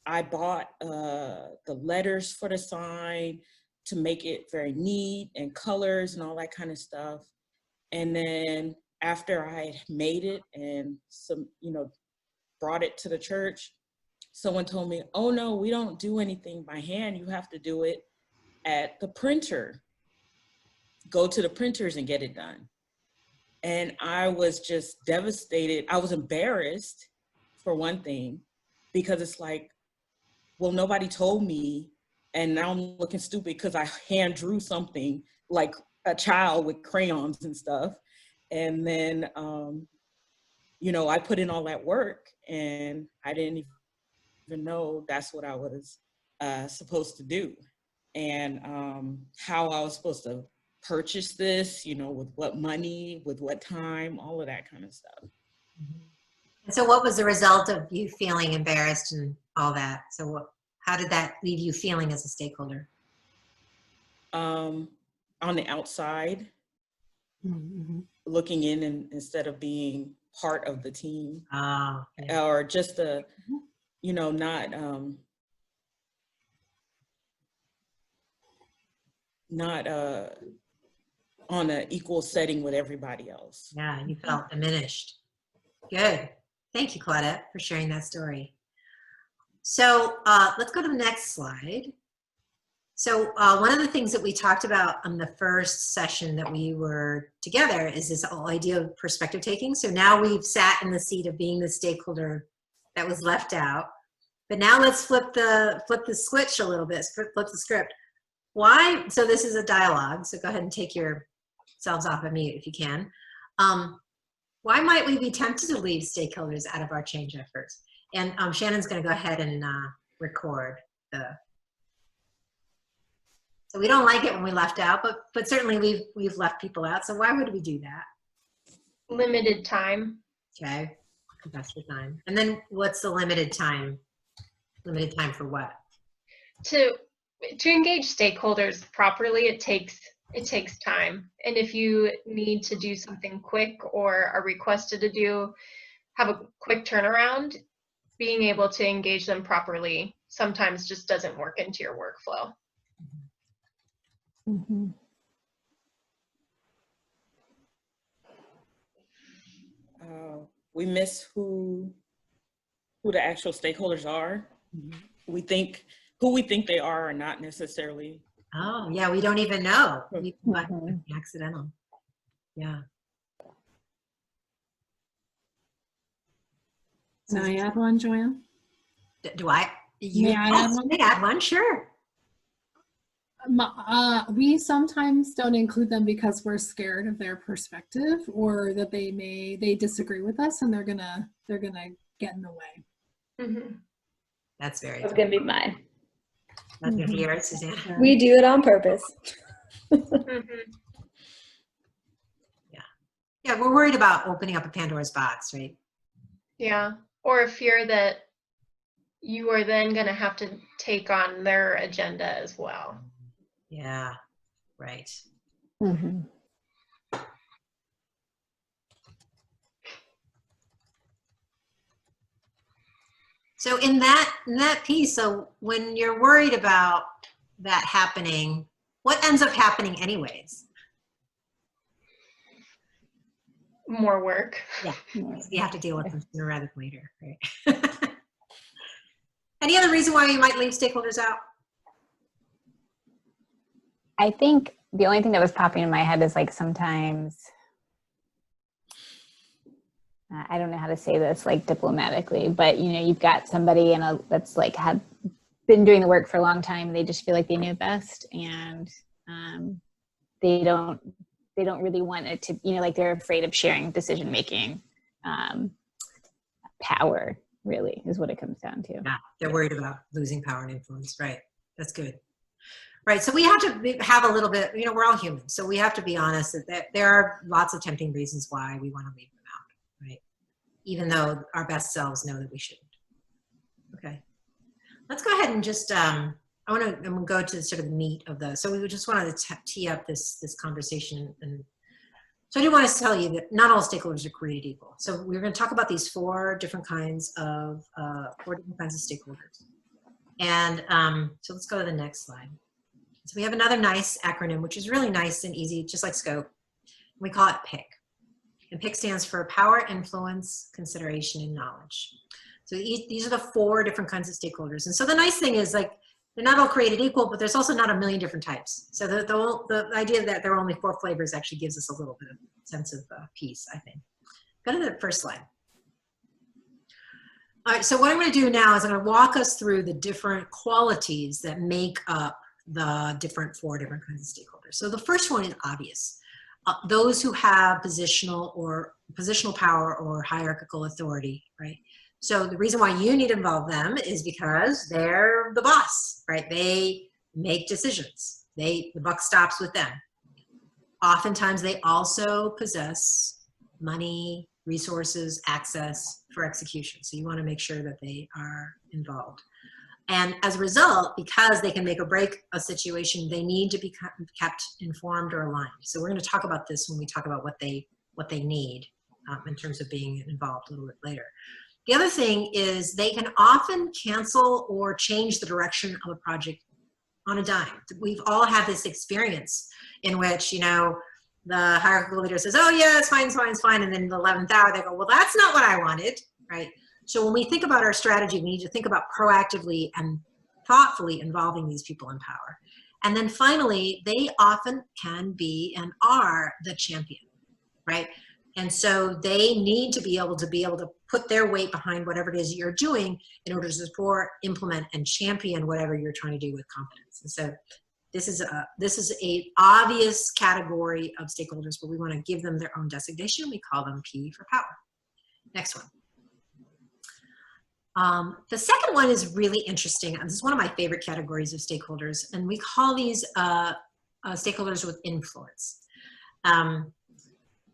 I bought the letters for the sign to make it very neat and colors and all that kind of stuff. And then after I had made it and brought it to the church, someone told me, oh no, we don't do anything by hand. You have to do it at the printer. Go to the printers and get it done. And I was just devastated. I was embarrassed, for one thing, because it's like, well, nobody told me, and now I'm looking stupid because I hand drew something like a child with crayons and stuff. And then, I put in all that work, and I didn't even know that's what I was supposed to do. And how I was supposed to purchase this, with what money, with what time, all of that kind of stuff. And so what was the result of you feeling embarrassed and all that? So how did that leave you feeling as a stakeholder? On the outside, looking in instead of being part of the team. Oh, yeah. Or just not on an equal setting with everybody else. Yeah, you felt diminished. Good. Thank you, Claudette, for sharing that story. So let's go to the next slide. So one of the things that we talked about on the first session that we were together is this whole idea of perspective taking. So now we've sat in the seat of being the stakeholder that was left out. But now let's flip the switch a little bit, flip the script. Why? So this is a dialogue. So go ahead and take yourselves off of mute if you can. Why might we be tempted to leave stakeholders out of our change efforts? And Shannon's going to go ahead and record the. So we don't like it when we left out, but certainly we've left people out. So why would we do that? Limited time. Okay, that's the time. And then what's the limited time? Limited time for what? To engage stakeholders properly, it takes time. And if you need to do something quick or are requested to have a quick turnaround, being able to engage them properly sometimes just doesn't work into your workflow. Mm-hmm. We miss who the actual stakeholders are. Mm-hmm. Who we think they are not necessarily. Oh, yeah, we don't even know. We might be accidental. Yeah. Can I add one, Joanne? Do I? May I add one? Add one, sure. We sometimes don't include them because we're scared of their perspective, or that they disagree with us and they're gonna get in the way. Mm-hmm. That's That's gonna be mine. That's gonna be yours, Suzanne. We do it on purpose. Yeah, we're worried about opening up a Pandora's box, right? Yeah, or a fear that you are then going to have to take on their agenda as well. Yeah, right. Mm-hmm. So in that piece, so when you're worried about that happening, what ends up happening anyways? More work. Yeah, you have to deal with them sooner rather than later, right? Any other reason why you might leave stakeholders out? I think the only thing that was popping in my head is like sometimes, I don't know how to say this like diplomatically, but you've got somebody that's like been doing the work for a long time, and they just feel like they know best, and they don't really want it to, like they're afraid of sharing decision-making power, really, is what it comes down to. Yeah, they're worried about losing power and influence, right? That's good. Right, so we have to have a little bit, we're all human, so we have to be honest that there are lots of tempting reasons why we want to leave them out, right? Even though our best selves know that we shouldn't. Okay, let's go ahead and just, I'm gonna go to sort of the meat of those. So we just wanted to tee up this conversation and So I do want to tell you that not all stakeholders are created equal. So we're going to talk about these four different kinds of stakeholders. And so let's go to the next slide. So we have another nice acronym, which is really nice and easy, just like SCOPE. We call it PIC. And PIC stands for Power, Influence, Consideration, and Knowledge. So these are the four different kinds of stakeholders. And so the nice thing is, like, they're not all created equal, but there's also not a million different types. So the idea that there are only four flavors actually gives us a little bit of sense of peace, I think. Go to the first slide. All right, so what I'm going to do now is I'm going to walk us through the different qualities that make up the four different kinds of stakeholders. So the first one is obvious. Those who have positional power or hierarchical authority, right? So the reason why you need to involve them is because they're the boss, right? They make decisions. The buck stops with them. Oftentimes they also possess money, resources, access for execution. So you want to make sure that they are involved. And as a result, because they can make or break a situation, they need to be kept informed or aligned. So we're going to talk about this when we talk about what they need in terms of being involved a little bit later. The other thing is they can often cancel or change the direction of a project on a dime. We've all had this experience in which, you know, the hierarchical leader says, oh yeah, it's fine, it's fine, it's fine. And then the 11th hour, they go, well, that's not what I wanted, right? So when we think about our strategy, we need to think about proactively and thoughtfully involving these people in power. And then finally, they often can be and are the champion, right? And so they need to be able to put their weight behind whatever it is you're doing in order to support, implement, and champion whatever you're trying to do with confidence. And so this is a obvious category of stakeholders, but we want to give them their own designation. We call them P for power. Next one. The second one is really interesting. This is one of my favorite categories of stakeholders, and we call these stakeholders with influence.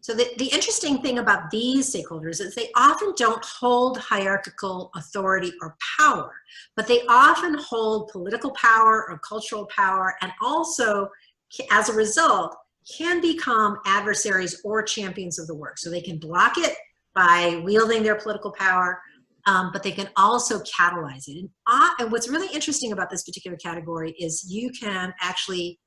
So the interesting thing about these stakeholders is they often don't hold hierarchical authority or power, but they often hold political power or cultural power, and also, as a result, can become adversaries or champions of the work. So they can block it by wielding their political power, but they can also catalyze it. And what's really interesting about this particular category is you can actually,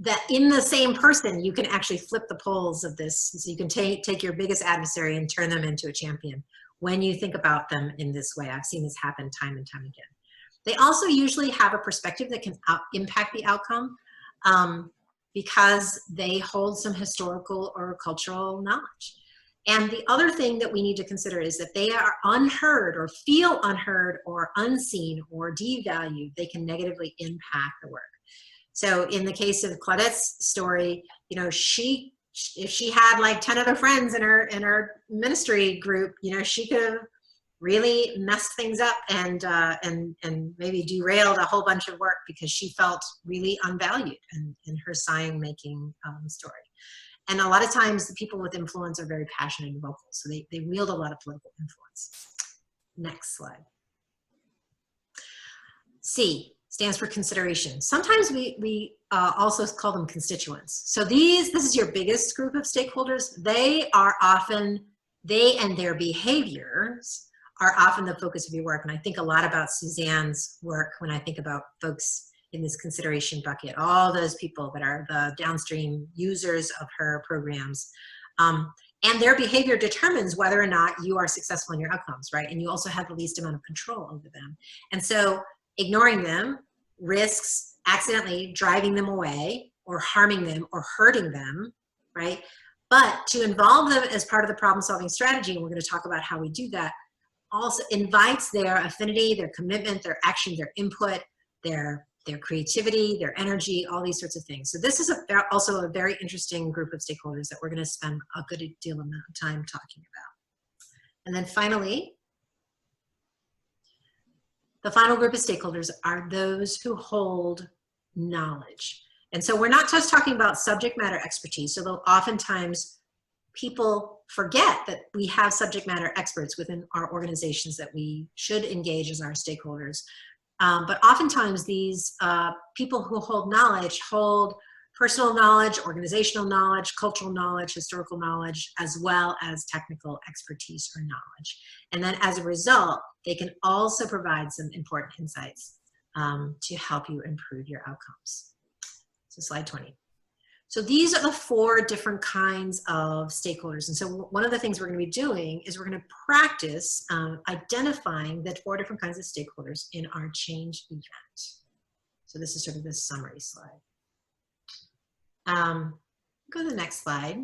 that in the same person, you can actually flip the poles of this. So you can take your biggest adversary and turn them into a champion when you think about them in this way. I've seen this happen time and time again. They also usually have a perspective that can impact the outcome because they hold some historical or cultural knowledge. And the other thing that we need to consider is that they are unheard or feel unheard or unseen or devalued. They can negatively impact the work. So in the case of Claudette's story, you know, if she had like 10 other friends in her ministry group, you know, she could have really messed things up and maybe derailed a whole bunch of work because she felt really unvalued in her sign making story. And a lot of times the people with influence are very passionate and vocal, so they wield a lot of political influence. Next slide. C stands for consideration. Sometimes we also call them constituents. So this is your biggest group of stakeholders. They and their behaviors are often the focus of your work. And I think a lot about Suzanne's work when I think about folks in this consideration bucket, all those people that are the downstream users of her programs. And their behavior determines whether or not you are successful in your outcomes, right? And you also have the least amount of control over them. And so ignoring them risks accidentally driving them away or harming them or hurting them, right? But to involve them as part of the problem-solving strategy, and we're going to talk about how we do that, also invites their affinity, their commitment, their action, their input, their creativity, their energy, all these sorts of things. So this is also a very interesting group of stakeholders that we're going to spend a good deal of time talking about. And then finally, the final group of stakeholders are those who hold knowledge. And so we're not just talking about subject matter expertise, although oftentimes people forget that we have subject matter experts within our organizations that we should engage as our stakeholders. But oftentimes these people who hold knowledge hold personal knowledge, organizational knowledge, cultural knowledge, historical knowledge, as well as technical expertise or knowledge. And then as a result, they can also provide some important insights to help you improve your outcomes. So slide 20. So these are the 4 different kinds of stakeholders. And so one of the things we're going to be doing is we're going to practice identifying the 4 different kinds of stakeholders in our change event. So this is sort of the summary slide. Go to the next slide.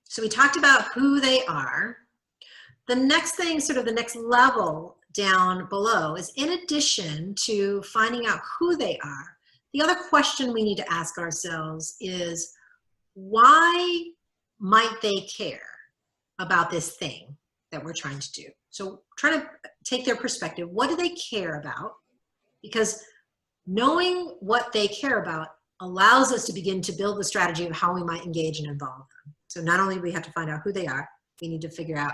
So we talked about who they are. The next thing, sort of the next level down below, is in addition to finding out who they are, the other question we need to ask ourselves is, why might they care about this thing that we're trying to do? So try to take their perspective. What do they care about? Because knowing what they care about allows us to begin to build the strategy of how we might engage and involve them. So not only do we have to find out who they are, we need to figure out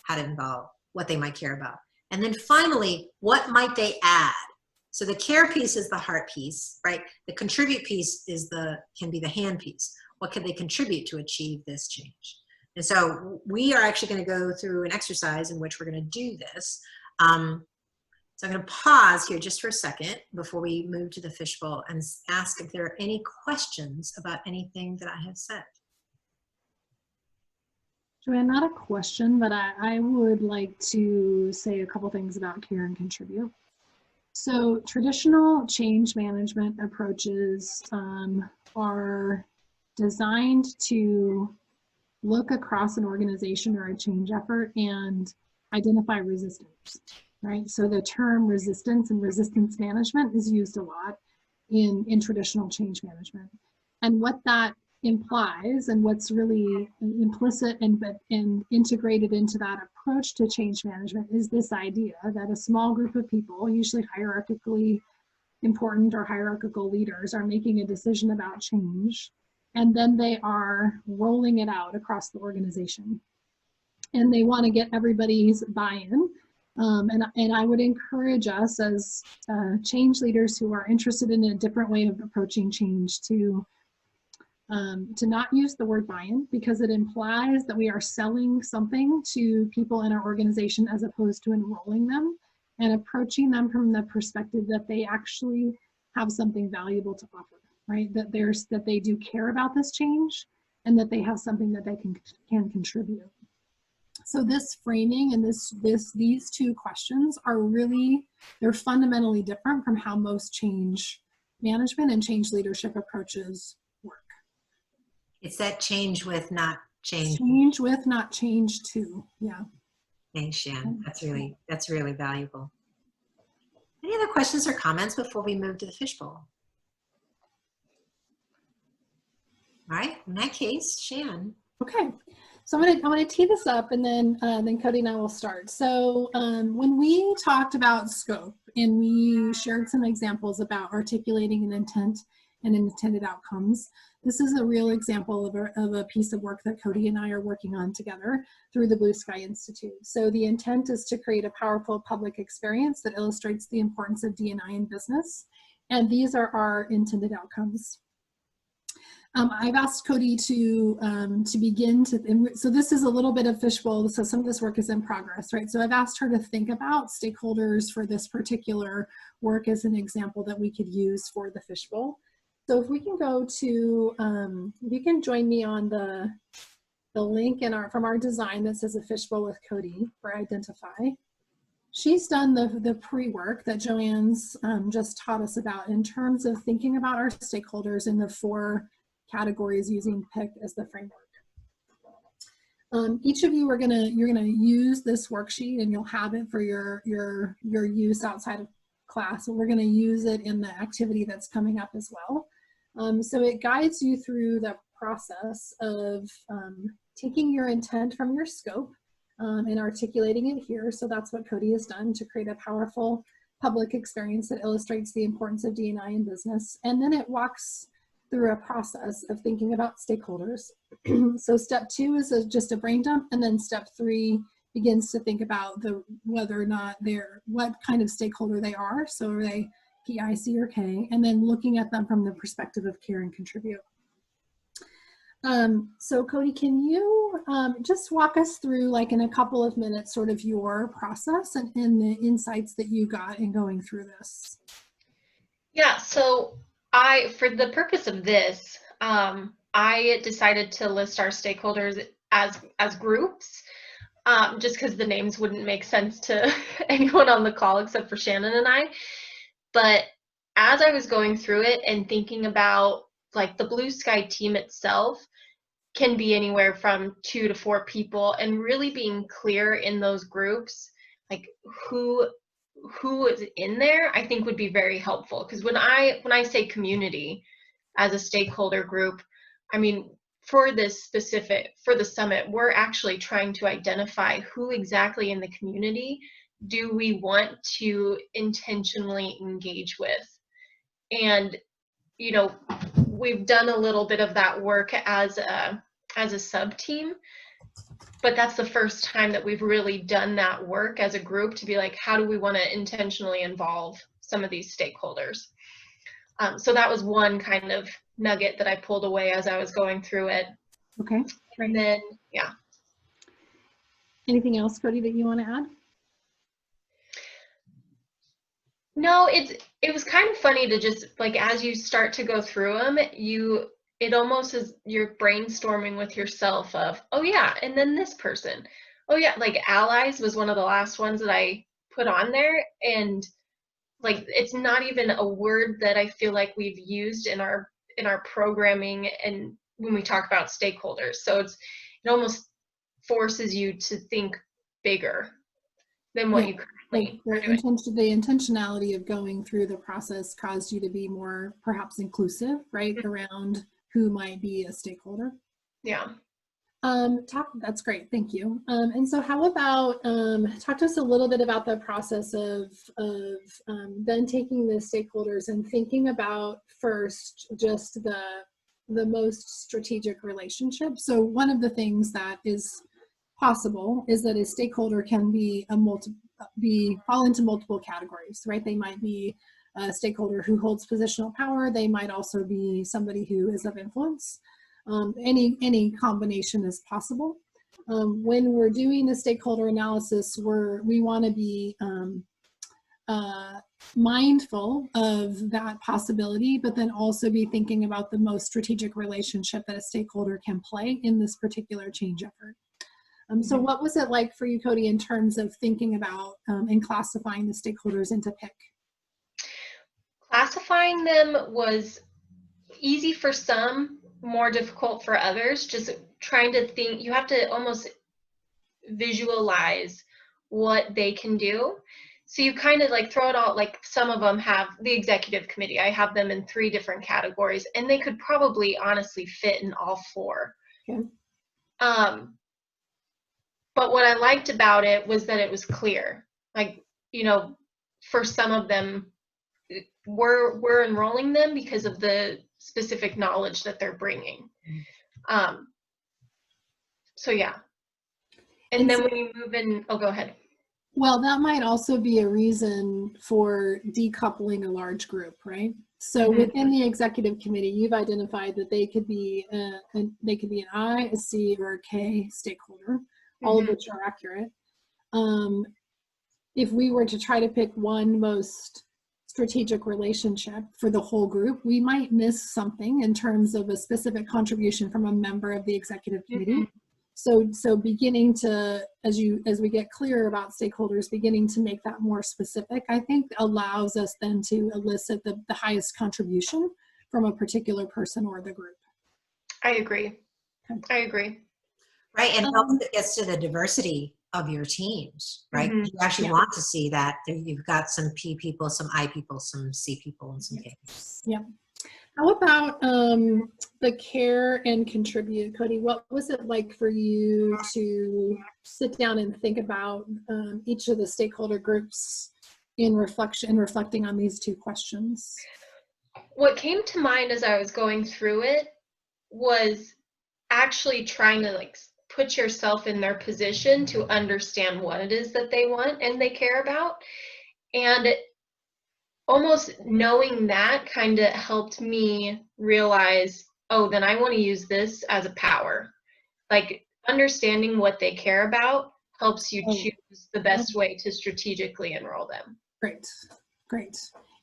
how to involve, what they might care about. And then finally, what might they add? So the care piece is the heart piece, right? The contribute piece is can be the hand piece. What can they contribute to achieve this change? And so we are actually going to go through an exercise in which we're going to do this. So I'm going to pause here just for a second before we move to the fishbowl and ask if there are any questions about anything that I have said. Joanne, not a question, but I would like to say a couple things about care and contribute. So traditional change management approaches are designed to look across an organization or a change effort and identify resistance, right? So the term resistance and resistance management is used a lot in traditional change management. And what that implies and what's really implicit and integrated into that approach to change management is this idea that a small group of people, usually hierarchically important or hierarchical leaders, are making a decision about change, and then they are rolling it out across the organization. And they want to get everybody's buy-in. And I would encourage us as change leaders who are interested in a different way of approaching change to not use the word buy-in, because it implies that we are selling something to people in our organization as opposed to enrolling them and approaching them from the perspective that they actually have something valuable to offer, right? That they do care about this change and that they have something that they can contribute. So this framing and these 2 questions are they're fundamentally different from how most change management and change leadership approaches work. It's that change with, not change. Change with, not change to. Yeah. Thanks, Shan. That's really valuable. Any other questions or comments before we move to the fishbowl? All right. In that case, Shan. Okay. So I'm gonna tee this up, and then Cody and I will start. So when we talked about scope and we shared some examples about articulating an intent and intended outcomes, this is a real example of a piece of work that Cody and I are working on together through the Blue Sky Institute. So the intent is to create a powerful public experience that illustrates the importance of D&I in business, and these are our intended outcomes. I've asked Cody to begin to, so this is a little bit of fishbowl, so some of this work is in progress, right? So I've asked her to think about stakeholders for this particular work as an example that we could use for the fishbowl. So if we can go to, if you can join me on the link from our design that says a fishbowl with Cody for identify. She's done the pre-work that Joanne's just taught us about in terms of thinking about our stakeholders in the 4 categories using PIC as the framework. Each of you you're gonna use this worksheet, and you'll have it for your use outside of class. So we're gonna use it in the activity that's coming up as well. So it guides you through the process of taking your intent from your scope and articulating it here. So that's what Cody has done to create a powerful public experience that illustrates the importance of D&I in business. And then it walks through a process of thinking about stakeholders. So step 2 is just a brain dump, and then step 3 begins to think about whether or not what kind of stakeholder they are. So are they P, I, C, or K, and then looking at them from the perspective of care and contribute. So Cody, can you just walk us through, like in a couple of minutes, sort of your process and the insights that you got in going through this? Yeah, so for the purpose of this, I decided to list our stakeholders as groups, just because the names wouldn't make sense to anyone on the call except for Shannon and I. But as I was going through it and thinking about, like, the Blue Sky team itself can be anywhere from 2 to 4 people, and really being clear in those groups, like who is in there, I think would be very helpful. Because when I say community as a stakeholder group, I mean, for the summit, we're actually trying to identify who exactly in the community do we want to intentionally engage with. And, you know, we've done a little bit of that work as a sub team, but that's the first time that we've really done that work as a group to be like, how do we want to intentionally involve some of these stakeholders? So that was one kind of nugget that I pulled away as I was going through it. Okay. And then, yeah. Anything else, Cody, that you want to add? No, it was kind of funny to just, like, as you start to go through them, it almost is you're brainstorming with yourself of, oh yeah, and then this person. Oh yeah, like allies was one of the last ones that I put on there, and like it's not even a word that I feel like we've used in our programming and when we talk about stakeholders. So it almost forces you to think bigger than what you currently are doing. The intentionality of going through the process caused you to be more perhaps inclusive, right, around who might be a stakeholder. Yeah. That's great, thank you. And so how about talk to us a little bit about the process of then taking the stakeholders and thinking about first just the most strategic relationship. So one of the things that is possible is that a stakeholder can fall into multiple categories, right? They might be a stakeholder who holds positional power. They might also be somebody who is of influence. Any combination is possible. When we're doing the stakeholder analysis, we want to be mindful of that possibility, but then also be thinking about the most strategic relationship that a stakeholder can play in this particular change effort. So what was it like for you, Cody, in terms of thinking about and classifying the stakeholders into pick? Classifying them was easy for some, more difficult for others. Just trying to think, you have to almost visualize what they can do. So you kind of like throw it all, like some of them have the executive committee. I have them in 3 different categories, and they could probably honestly fit in all 4. Okay. But what I liked about it was that it was clear. Like, you know, for some of them, we're enrolling them because of the specific knowledge that they're bringing. So yeah. And then when you move in, oh, go ahead. Well, that might also be a reason for decoupling a large group, right? So within the executive committee, you've identified that they could be an I, a C, or a K stakeholder, all of which are accurate. If we were to try to pick one most strategic relationship for the whole group, we might miss something in terms of a specific contribution from a member of the executive committee. So beginning to, as we get clearer about stakeholders, beginning to make that more specific, I think allows us then to elicit the highest contribution from a particular person or the group. I agree. I agree. Right, and also it gets to the diversity of your teams, right? You actually want to see that you've got some P people, some I people, some C people, and some K people. Yeah. How about the care and contribute? Cody, what was it like for you to sit down and think about each of the stakeholder groups in reflecting on these 2 questions? What came to mind as I was going through it was actually trying to like put yourself in their position to understand what it is that they want and they care about. And almost knowing that kind of helped me realize, oh, then I want to use this as a power. Like understanding what they care about helps you choose the best way to strategically enroll them. Great, great.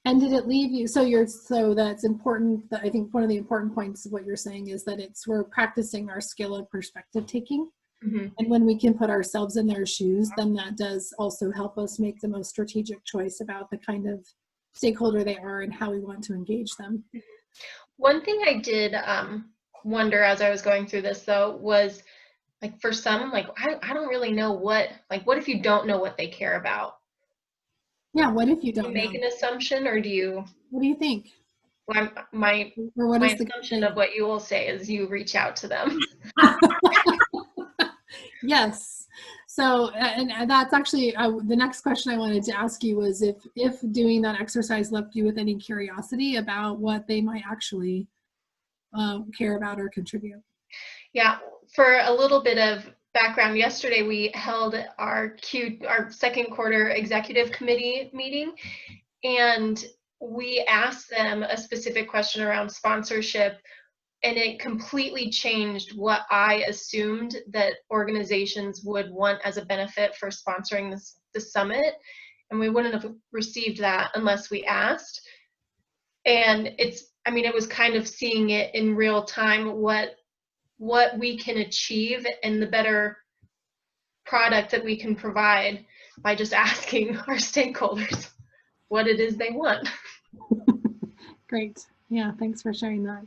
And did it leave you, so that's important, that I think one of the important points of what you're saying is that we're practicing our skill of perspective taking. Mm-hmm. And when we can put ourselves in their shoes, then that does also help us make the most strategic choice about the kind of stakeholder they are and how we want to engage them. One thing I did wonder as I was going through this though was like for some, like I don't really know what if you don't know what they care about? Yeah, what if you don't Do you make know? an assumption, or do you? What do you think? Well, my assumption of what you will say is you reach out to them. Yes. So, and that's actually the next question I wanted to ask you was if doing that exercise left you with any curiosity about what they might actually care about or contribute. Yeah, for a little bit of background, yesterday we held our second quarter executive committee meeting, and we asked them a specific question around sponsorship, and it completely changed what I assumed that organizations would want as a benefit for sponsoring the summit, and we wouldn't have received that unless we asked. And it was kind of seeing it in real time, what we can achieve and the better product that we can provide by just asking our stakeholders what it is they want. Great. Yeah, thanks for sharing that.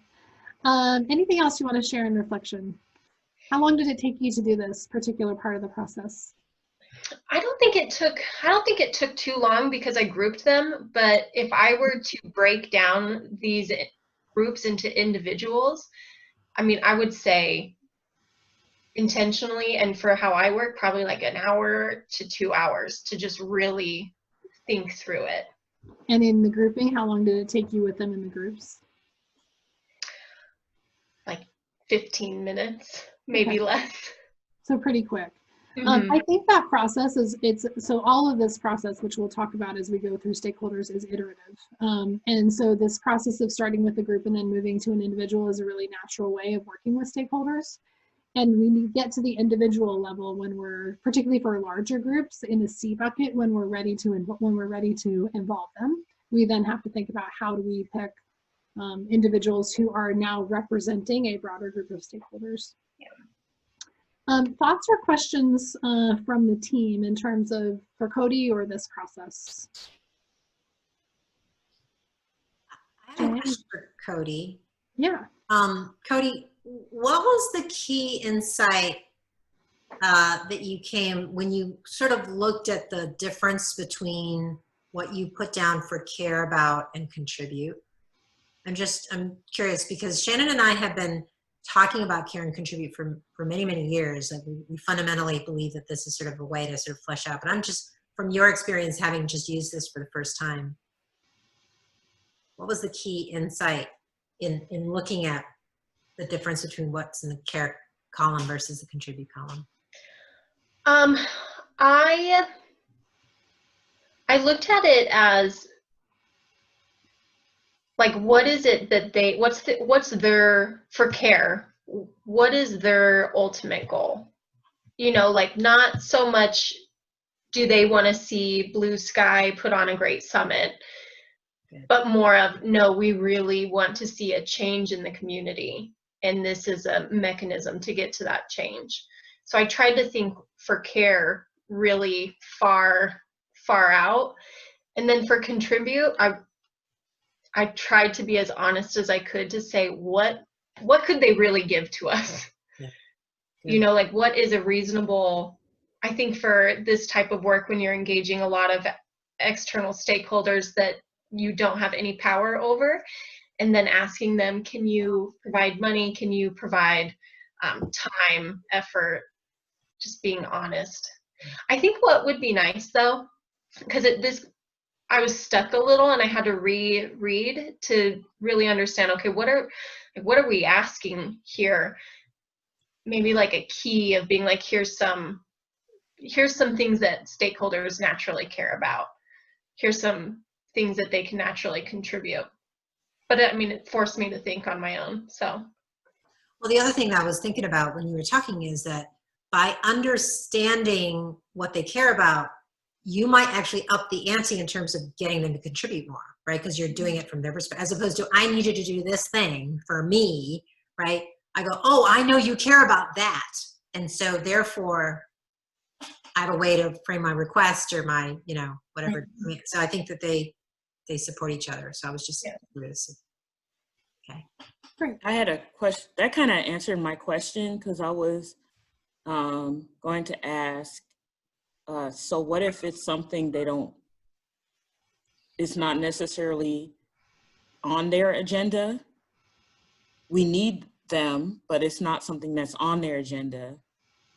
Anything else you want to share in reflection? How long did it take you to do this particular part of the process? I don't think it took too long because I grouped them, but if I were to break down these groups into individuals, I would say intentionally, and for how I work, probably like an hour to 2 hours to just really think through it. And in the grouping, how long did it take you with them in the groups? Like 15 minutes, maybe less. So pretty quick. Mm-hmm. I think that process so all of this process, which we'll talk about as we go through stakeholders, is iterative. And so this process of starting with a group and then moving to an individual is a really natural way of working with stakeholders. And we get to the individual level when we're, particularly for larger groups in the C bucket, when we're ready to involve them. We then have to think about how do we pick individuals who are now representing a broader group of stakeholders. Yeah. Thoughts or questions from the team in terms of for Cody or this process? I have a question for Cody. Yeah. Cody, what was the key insight that you came when you sort of looked at the difference between what you put down for care about and contribute? I'm curious because Shannon and I have been talking about care and contribute for many, many years. Like we fundamentally believe that this is sort of a way to sort of flesh out, but I'm just, from your experience, having just used this for the first time, what was the key insight in looking at the difference between what's in the care column versus the contribute column? I looked at it as like, what is it that what's their, for care, what is their ultimate goal? Like not so much do they want to see blue sky put on a great summit, but more of, no, we really want to see a change in the community. And this is a mechanism to get to that change. So I tried to think for care really far out. And then for contribute, I tried to be as honest as I could to say, what could they really give to us? Yeah. Like what is a reasonable, I think for this type of work, when you're engaging a lot of external stakeholders that you don't have any power over, and then asking them, can you provide money? Can you provide time, effort, just being honest. I think what would be nice though, because I was stuck a little and I had to reread to really understand, okay, what are we asking here? Maybe like a key of being like, here's some things that stakeholders naturally care about. Here's some things that they can naturally contribute. But I mean, it forced me to think on my own. So. Well, the other thing that I was thinking about when you were talking is that by understanding what they care about, you might actually up the ante in terms of getting them to contribute more, right? Because you're doing it from their perspective, as opposed to, I need you to do this thing for me, right? I go, oh, I know you care about that. And so therefore, I have a way to frame my request or my, you know, whatever. Right. So I think that they support each other. So I was just curious. Okay. Great. I had a question that kind of answered my question, because I was going to ask, so what if it's something it's not necessarily on their agenda? We need them, but it's not something that's on their agenda.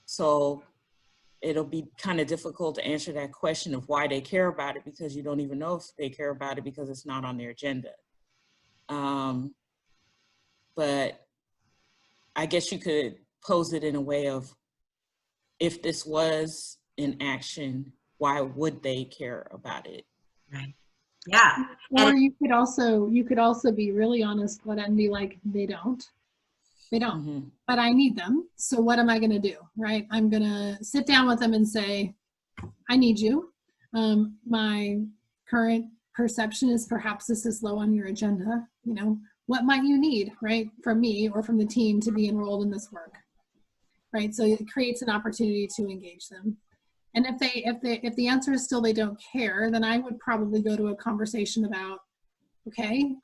So it'll be kind of difficult to answer that question of why they care about it, because you don't even know if they care about it because it's not on their agenda. But I guess you could pose it in a way of, if this was in action, why would they care about it? Right. Yeah. Or you could also be really honest and be like, they don't, Mm-hmm. but I need them. So what am I going to do? Right. I'm going to sit down with them and say, I need you. My current perception is perhaps this is low on your agenda. You know, what might you need, right, from me or from the team to be enrolled in this work, right? So it creates an opportunity to engage them. And if the answer is still they don't care, then I would probably go to a conversation about, okay,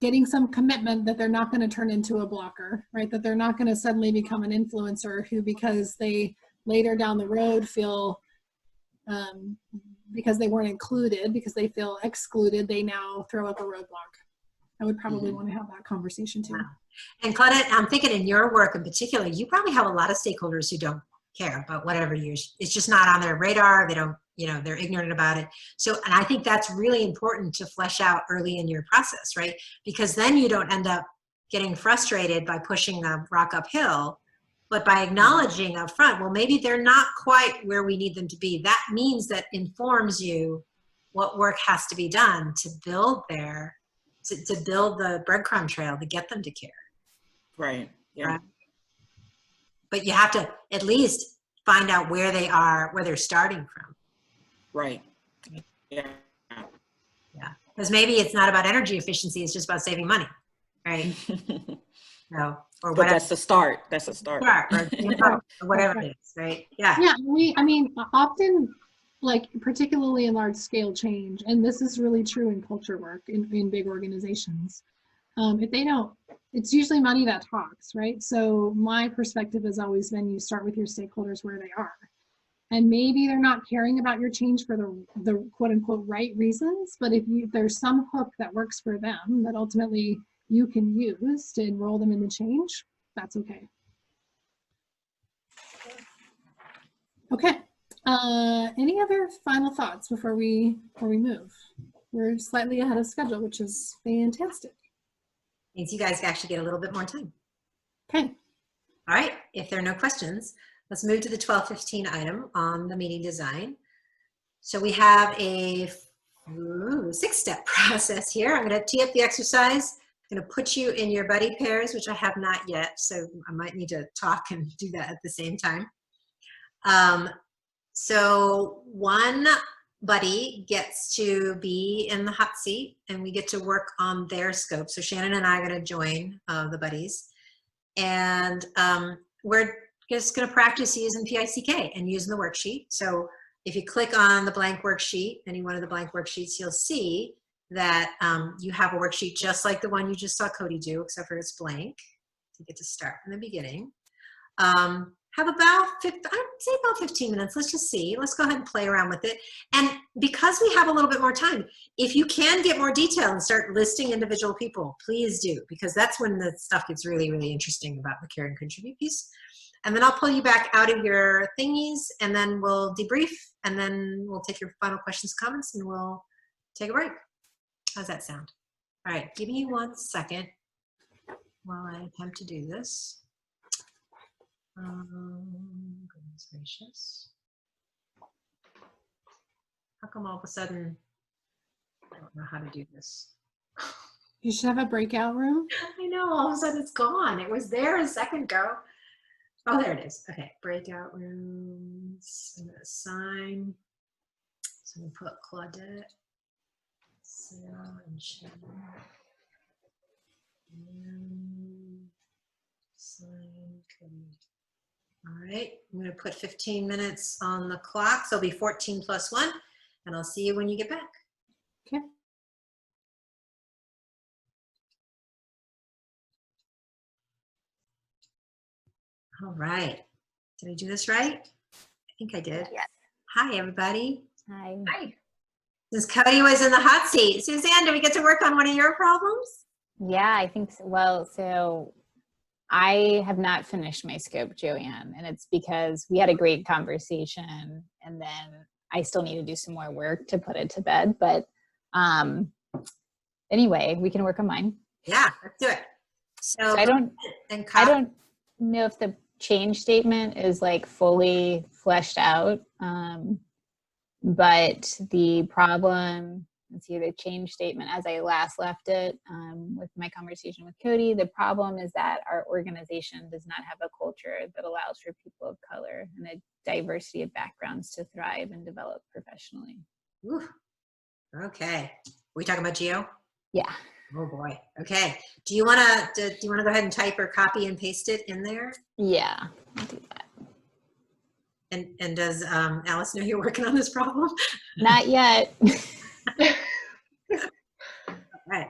getting some commitment that they're not going to turn into a blocker, right? That they're not going to suddenly become an influencer who, because they later down the road feel, because they weren't included, because they feel excluded, they now throw up a roadblock. I would probably want to have that conversation too. Wow. And Claudette, I'm thinking in your work in particular, you probably have a lot of stakeholders who don't care about whatever it's just not on their radar. They don't, you know, they're ignorant about it. So, and I think that's really important to flesh out early in your process, right? Because then you don't end up getting frustrated by pushing the rock uphill, but by acknowledging up front, well, maybe they're not quite where we need them to be. That means that informs you what work has to be done to build to build the breadcrumb trail to get them to care. Right. Yeah. Right? But you have to at least find out where they are, where they're starting from. Right. Yeah. Yeah. Because maybe it's not about energy efficiency, it's just about saving money. Right. No. Or But whatever. that's the start. That's the start. Or whatever it is, right? Yeah. Yeah, I mean, often, like particularly in large scale change, and this is really true in culture work in big organizations. If they don't, it's usually money that talks, right? So my perspective has always been, you start with your stakeholders where they are. And maybe they're not caring about your change for the quote unquote right reasons, but if there's some hook that works for them that ultimately you can use to enroll them in the change, that's okay. Okay. Any other final thoughts before we move? We're slightly ahead of schedule, which is fantastic. Means you guys actually get a little bit more time. Okay. All right. If there are no questions, let's move to the 12:15 item on the meeting design. So we have a 6-step process here. I'm going to tee up the exercise. I'm going to put you in your buddy pairs, which I have not yet. So I might need to talk and do that at the same time. So one buddy gets to be in the hot seat and we get to work on their scope. So Shannon and I are going to join the buddies, and we're just going to practice using PICK and using the worksheet. So if you click on the blank worksheet, any one of the blank worksheets, you'll see that you have a worksheet just like the one you just saw Cody do, except for it's blank. You get to start from the beginning. Have about 15 minutes. Let's just see. Let's go ahead and play around with it. And because we have a little bit more time, if you can get more detail and start listing individual people, please do, because that's when the stuff gets really, really interesting about the care and contribute piece. And then I'll pull you back out of your thingies, and then we'll debrief, and then we'll take your final questions, comments, and we'll take a break. How's that sound? All right, give me 1 second while I attempt to do this. Goodness gracious. How come all of a sudden don't know how to do this. You should have a breakout room. I know, all of a sudden it's gone. It was there a second ago. Oh, there it is. Okay, breakout rooms. I'm gonna assign. So I'm gonna put Claudette, Sarah, and Shannon. And assign Cody. All right, I'm gonna put 15 minutes on the clock. So it'll be 14 plus 1, and I'll see you when you get back. Okay. All right. Did I do this right? I think I did. Yes. Hi, everybody. Hi. Hi. Since Cody was in the hot seat, Suzanne, did we get to work on one of your problems? Yeah, I think so. Well, so I have not finished my scope, Joanne, and it's because we had a great conversation and then I still need to do some more work to put it to bed. But anyway, we can work on mine. Yeah, let's do it. So I don't know if the change statement is like fully fleshed out, but the problem, let's see, the change statement as I last left it with my conversation with Cody, the problem is that our organization does not have a culture that allows for people of color and a diversity of backgrounds to thrive and develop professionally. Ooh. Okay. We talking about Geo? Yeah. Oh boy. Okay. Do you want to go ahead and type or copy and paste it in there? Yeah, I'll do that. And does Alice know you're working on this problem? Not yet. All right.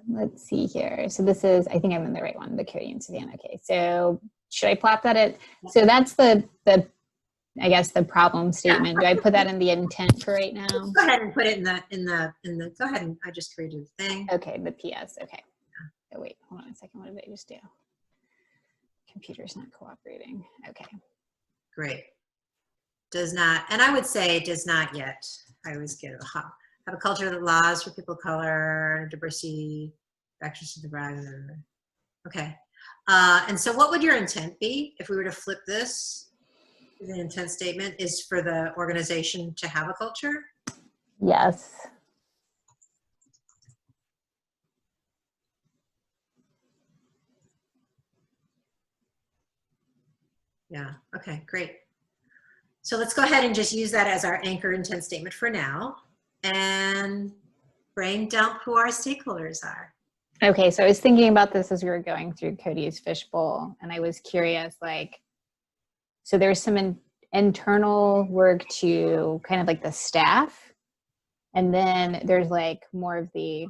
Let's see here. So this is, I think I'm in the right one, the Cody and Suzanne. Okay. So should I plot that at, so that's the I guess the problem statement. Do I put that in the intent for right now? Go ahead and put it in the, go ahead and I just created the thing. Okay, the PS, okay. Oh wait, hold on a second, what did I just do? Computer's not cooperating, okay. Great. Does not, and I would say does not yet. I always get have a culture that allows for people of color, diversity, access to the brand. Okay. And so what would your intent be if we were to flip this? The intent statement is for the organization to have a culture? Yes. Yeah, okay, great. So let's go ahead and just use that as our anchor intent statement for now and brain dump who our stakeholders are. Okay, so I was thinking about this as we were going through Cody's fishbowl, and I was curious, like, so there's some internal work to kind of like the staff, and then there's like more of the...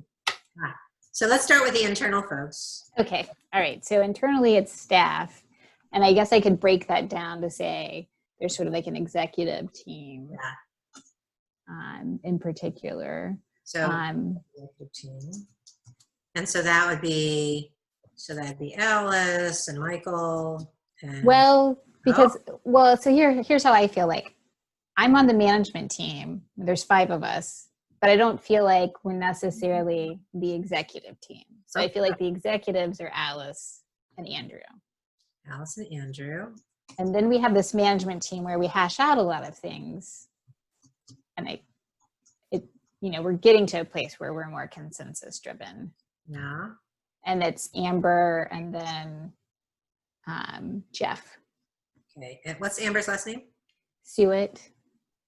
So let's start with the internal folks. Okay, all right, so internally it's staff, and I guess I could break that down to say there's sort of like an executive team in particular. So executive team. And so that would be, so that'd be Alice and Michael. And, well, because, well, so here's how I feel like. I'm on the management team. There's 5 of us, but I don't feel like we're necessarily the executive team. So I feel like the executives are Alice and Andrew. Alice and Andrew. And then we have this management team where we hash out a lot of things. And you know, we're getting to a place where we're more consensus driven. Yeah. And it's Amber and then Jeff. Okay. And what's Amber's last name? Suet.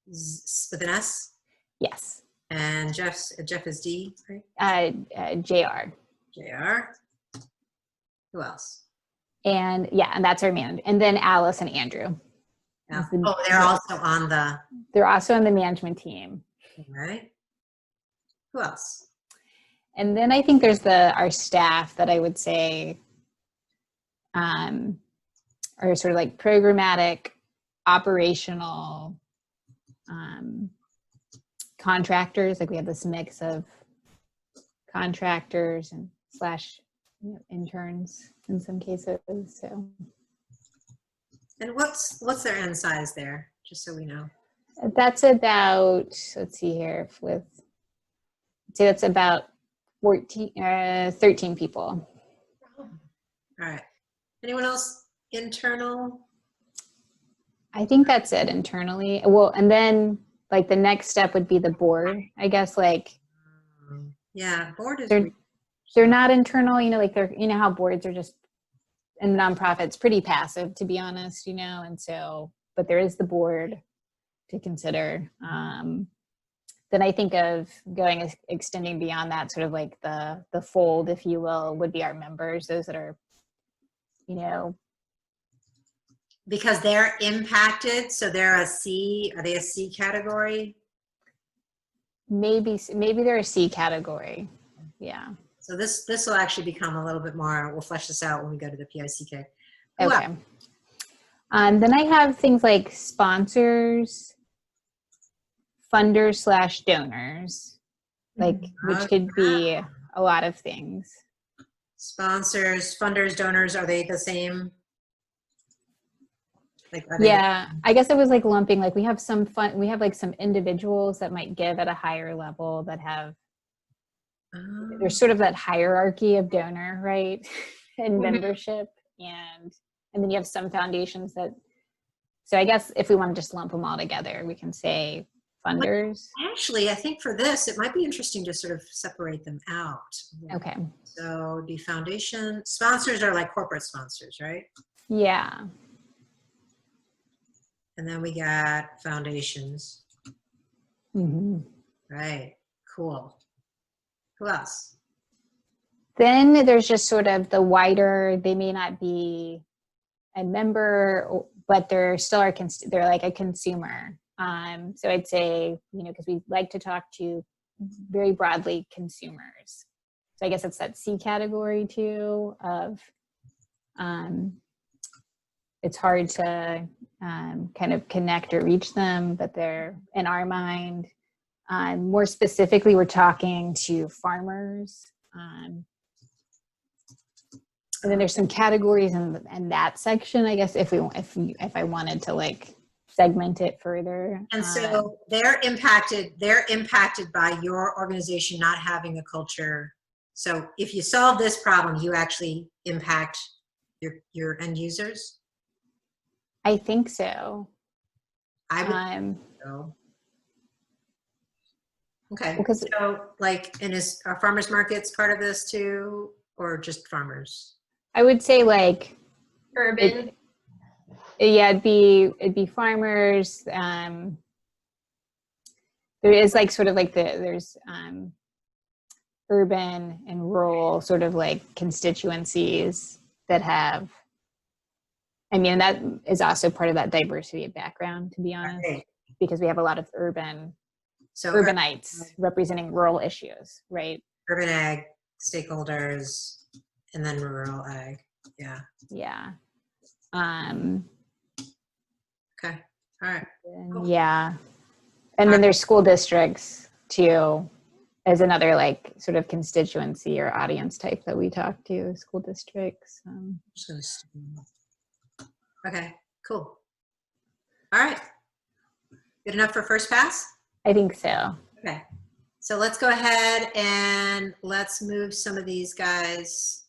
With an S? Yes. And Jeff is D, right? JR. JR. Who else? And yeah, and that's our man. And then Alice and Andrew. Yeah. Oh, they're also on the... They're also on the management team. All right. Who else? And then I think there's our staff that I would say are sort of like programmatic, operational contractors. Like we have this mix of contractors and / interns in some cases. So. And what's their end size there, just so we know? That's about, let's see here, that's about 13 people. All right. Anyone else internal? I think that's it internally. Well, and then like the next step would be the board. I guess like Yeah, board is. They're not internal, like they're, how boards are just, and nonprofits pretty passive, to be honest, and so, but there is the board to consider. Then I think of extending beyond that, sort of like the fold, if you will, would be our members, those that are, Because they're impacted, so they're a C. Are they a C category? Maybe they're a C category. Yeah. So this will actually become a little bit more. We'll flesh this out when we go to the PICK. Okay. Then I have things like sponsors, funders / donors, which could be a lot of things. Sponsors, funders, donors, are they the same? Yeah, I guess it was lumping, we have some we have some individuals that might give at a higher level that have, there's sort of that hierarchy of donor, right? And membership, and then you have some foundations that, so I guess if we want to just lump them all together, we can say funders. Actually, I think for this, it might be interesting to sort of separate them out. Okay. So the foundation, sponsors are like corporate sponsors, right? Yeah. And then we got foundations. Mm-hmm. Right, cool. Who else? Then there's just sort of the wider, they may not be a member, but they're still they're like a consumer. So I'd say, because we like to talk to very broadly consumers. So I guess it's that C category too of, it's hard to kind of connect or reach them, but they're in our mind. More specifically, we're talking to farmers. And then there's some categories in that section, I guess, if I wanted to segment it further. And so they're impacted by your organization not having a culture. So if you solve this problem, you actually impact your end users? I think so. I would so. Okay. Because so and are farmers markets part of this too, or just farmers? I would say urban. It'd be farmers. There is there's urban and rural sort of constituencies that have, that is also part of that diversity of background, to be honest, Okay. because we have a lot of urbanites representing rural issues, right? Urban ag stakeholders, and then rural ag. Yeah. Yeah. Okay. All right. Cool. Yeah. And then there's school districts too, as another sort of constituency or audience type that we talk to, school districts. Okay, cool. All right. Good enough for first pass? I think so. Okay. So let's go ahead and let's move some of these guys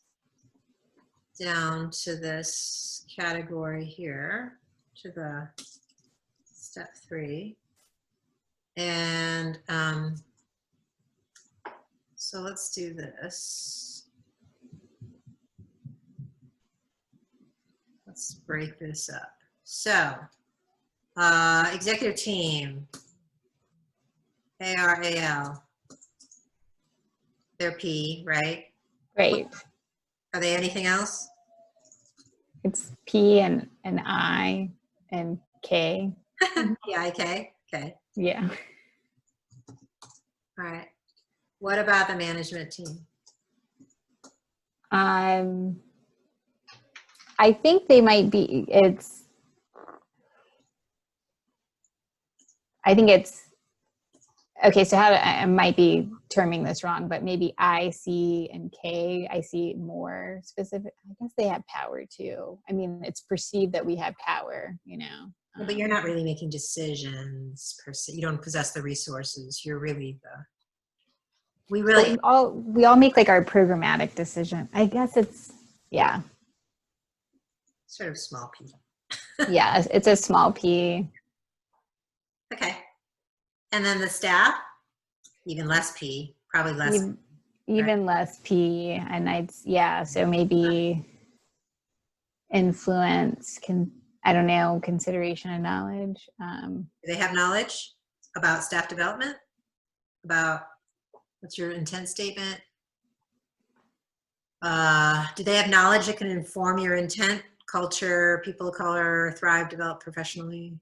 down to this category here, to the step 3. And so let's do this. Let's break this up. So, executive team, ARAL, they're P, right? Great. Are they anything else? It's P and I and K. P-I-K, okay. Yeah. All right. What about the management team? I think they might be, okay, so I might be terming this wrong, but maybe I, C, and K, I see more specific. I guess they have power too. It's perceived that we have power, But you're not really making decisions per se. You don't possess the resources. You're really we all make our programmatic decision. I guess it's, yeah. Sort of small P. Yeah, it's a small P. Okay. And then the staff, even less P, probably less. Even less P, and so maybe influence, I don't know, consideration and knowledge. Do they have knowledge about staff development? About what's your intent statement? Do they have knowledge that can inform your intent, culture, people of color, thrive, develop professionally?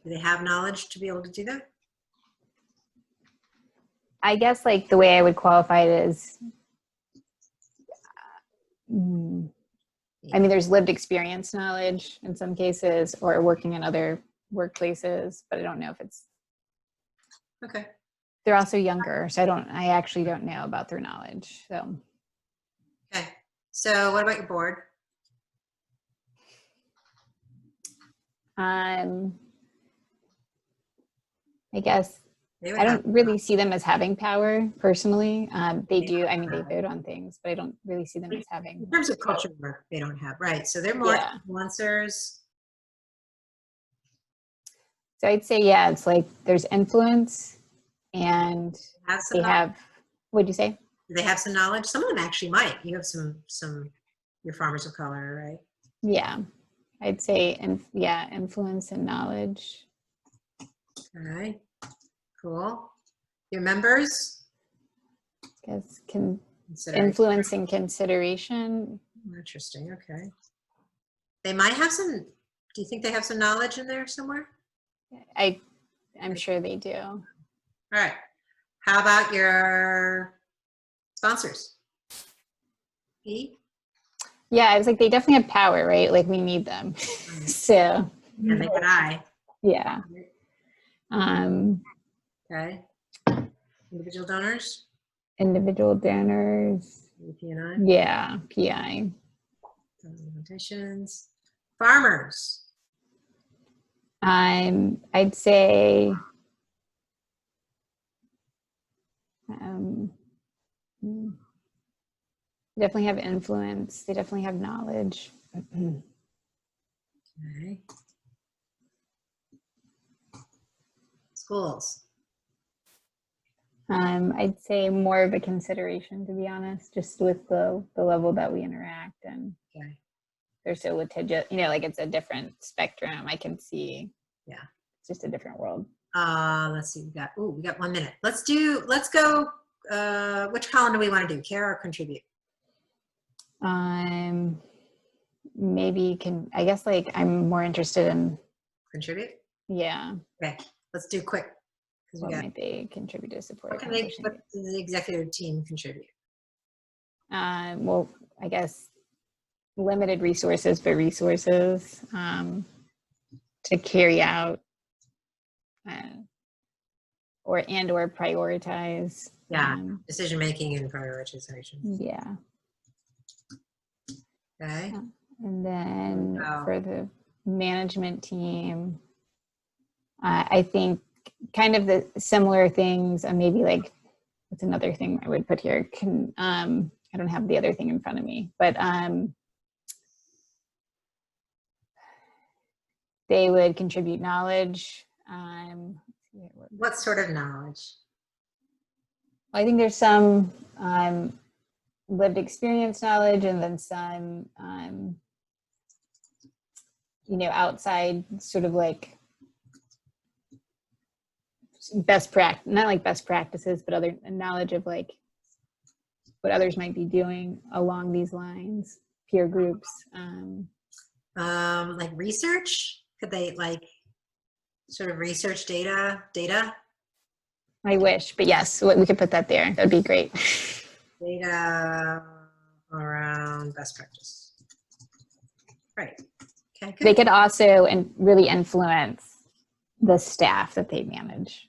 Do they have knowledge to be able to do that? I guess like the way I would qualify it is, I mean, there's lived experience knowledge in some cases, or working in other workplaces, but I don't know if it's, Okay. they're also younger, so I actually don't know about their knowledge, so. Okay. So what about your board? I guess They would I have- don't really see them as having power personally. They do, I mean, they vote on things, but I don't really see them as having. in terms of culture work, they don't have, right? So they're more Yeah. influencers. So I'd say, yeah, it's like there's influence and Have some they knowledge. have, what'd you say? Do they have some knowledge? Some of them actually might. You have some your farmers of color, right? Yeah, I'd say, influence and knowledge. All right. Cool. Your members? Guess Consider. influence and consideration. Interesting. Okay. They might have some. Do you think they have some knowledge in there somewhere? I'm sure they do. All right. How about your sponsors? E? Yeah, I was like, they definitely have power, right? Like we need them. So And they could I. yeah. Okay. Individual donors? Individual donors. EPNI? Yeah, PI. Limitations. Farmers? I'd say they definitely have influence. They definitely have knowledge. Okay. Schools? I'd say more of a consideration, to be honest, just with the level that we interact, and Okay. they're so litigious, like it's a different spectrum. I can see. Yeah. It's just a different world. Let's see, we got 1 minute. Let's go, which column do we want to do? Care or contribute? Maybe I guess like I'm more interested in, Contribute? yeah. Okay, let's do quick. What might they contribute to support? What does the executive team contribute? Well, I guess limited resources, but resources to carry out or prioritize. Yeah, decision making and prioritization. Yeah. Okay. And then Wow. for the management team, I think kind of the similar things, and maybe like, what's another thing I would put here? I don't have the other thing in front of me, but they would contribute knowledge. What sort of knowledge? I think there's some lived experience knowledge, and then some, outside sort of like not like best practices, but other knowledge of like what others might be doing along these lines, peer groups. Like research? Could they like sort of research data? I wish, but yes, we could put that there. That'd be great. Data around best practice. Right. Okay, good. They could also really influence the staff that they manage.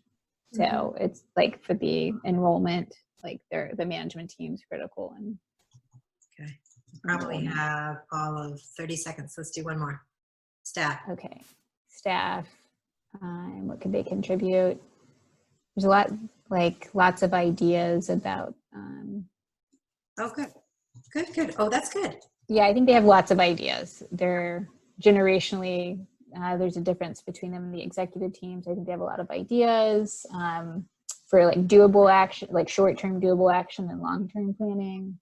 So it's like for the enrollment, like the management team's critical. And okay, probably have all of 30 seconds. Let's do one more. Staff. Okay, staff. What could they contribute? There's lots of ideas about. Oh, good. Oh, that's good. Yeah, I think they have lots of ideas. They're generationally, there's a difference between them and the executive teams. I think they have a lot of ideas. for like doable action, like short-term doable action and long-term planning.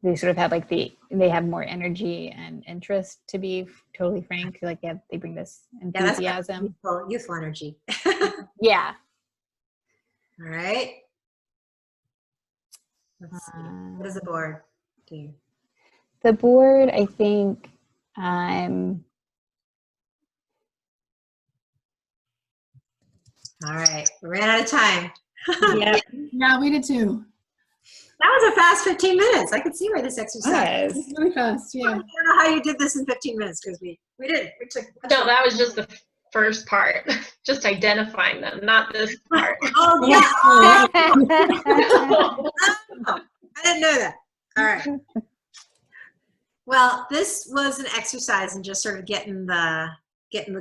They sort of have like they have more energy and interest, to be totally frank. Like they bring this enthusiasm. Yeah, youthful energy. Yeah. All right. Let's see. What does the board do? The board, I think, all right, we ran out of time. Yep. Yeah, we did too. That was a fast 15 minutes. I could see where this exercise. It's really fast. I Yeah. don't know how you did this in 15 minutes because we did. We took. No, that was just the first part, just identifying them, not this part. Oh yeah. Oh, I didn't know that. All right. Well, this was an exercise in just sort of getting the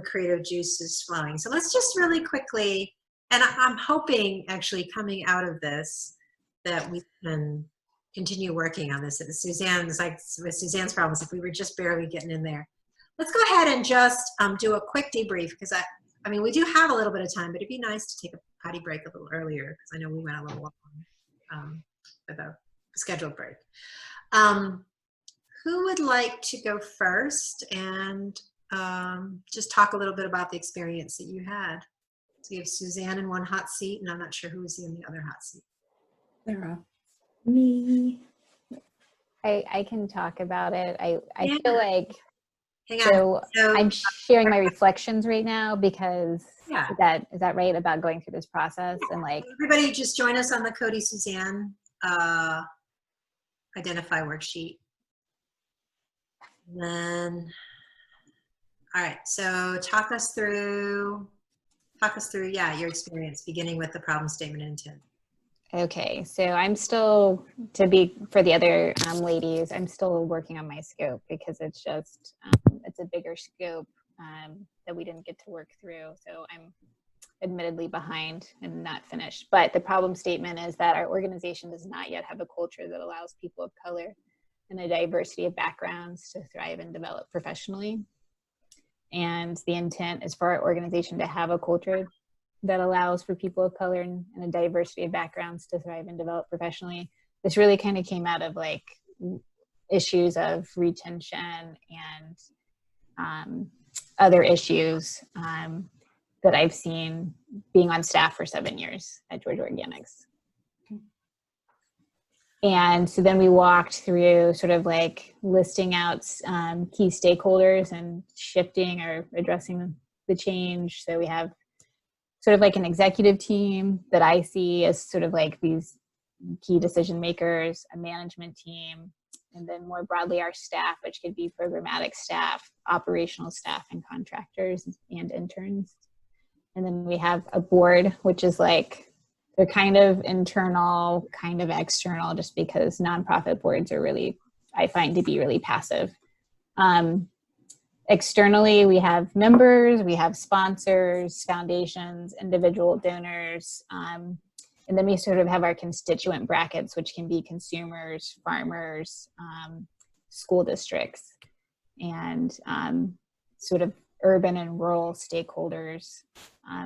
creative juices flowing. So let's just really quickly, and I'm hoping actually coming out of this that we can continue working on this. Suzanne's like with Suzanne's problems, if we were just barely getting in there. Let's go ahead and just do a quick debrief because I mean we do have a little bit of time, but it'd be nice to take a potty break a little earlier because I know we went a little long with a scheduled break. Who would like to go first and just talk a little bit about the experience that you had? So you have Suzanne in one hot seat, and I'm not sure who was in the other hot seat. Sarah. Me. I can talk about it. I Yeah. feel like Hang on. so I'm sharing my reflections right now because Yeah. is that right about going through this process and like Everybody just join us on the Cody Suzanne identify worksheet. Then, all right, so talk us through, yeah, your experience beginning with the problem statement and intent. okay, so I'm still, for the other ladies, I'm still working on my scope because it's just, it's a bigger scope that we didn't get to work through. So I'm admittedly behind and not finished. But the problem statement is that our organization does not yet have a culture that allows people of color and a diversity of backgrounds to thrive and develop professionally. And the intent is for our organization to have a culture that allows for people of color and a diversity of backgrounds to thrive and develop professionally. This really kind of came out of like issues of retention and other issues that I've seen being on staff for 7 years at Georgia Organics. And so then we walked through sort of like listing out key stakeholders and shifting or addressing the change. So we have sort of like an executive team that I see as sort of like these key decision makers, a management team, and then more broadly our staff, which could be programmatic staff, operational staff, and contractors and interns. And then we have a board, which is like, they're kind of internal, kind of external, just because nonprofit boards are really, I find to be really passive. Externally, we have members, we have sponsors, foundations, individual donors, and then we sort of have our constituent brackets, which can be consumers, farmers, school districts, and sort of urban and rural stakeholders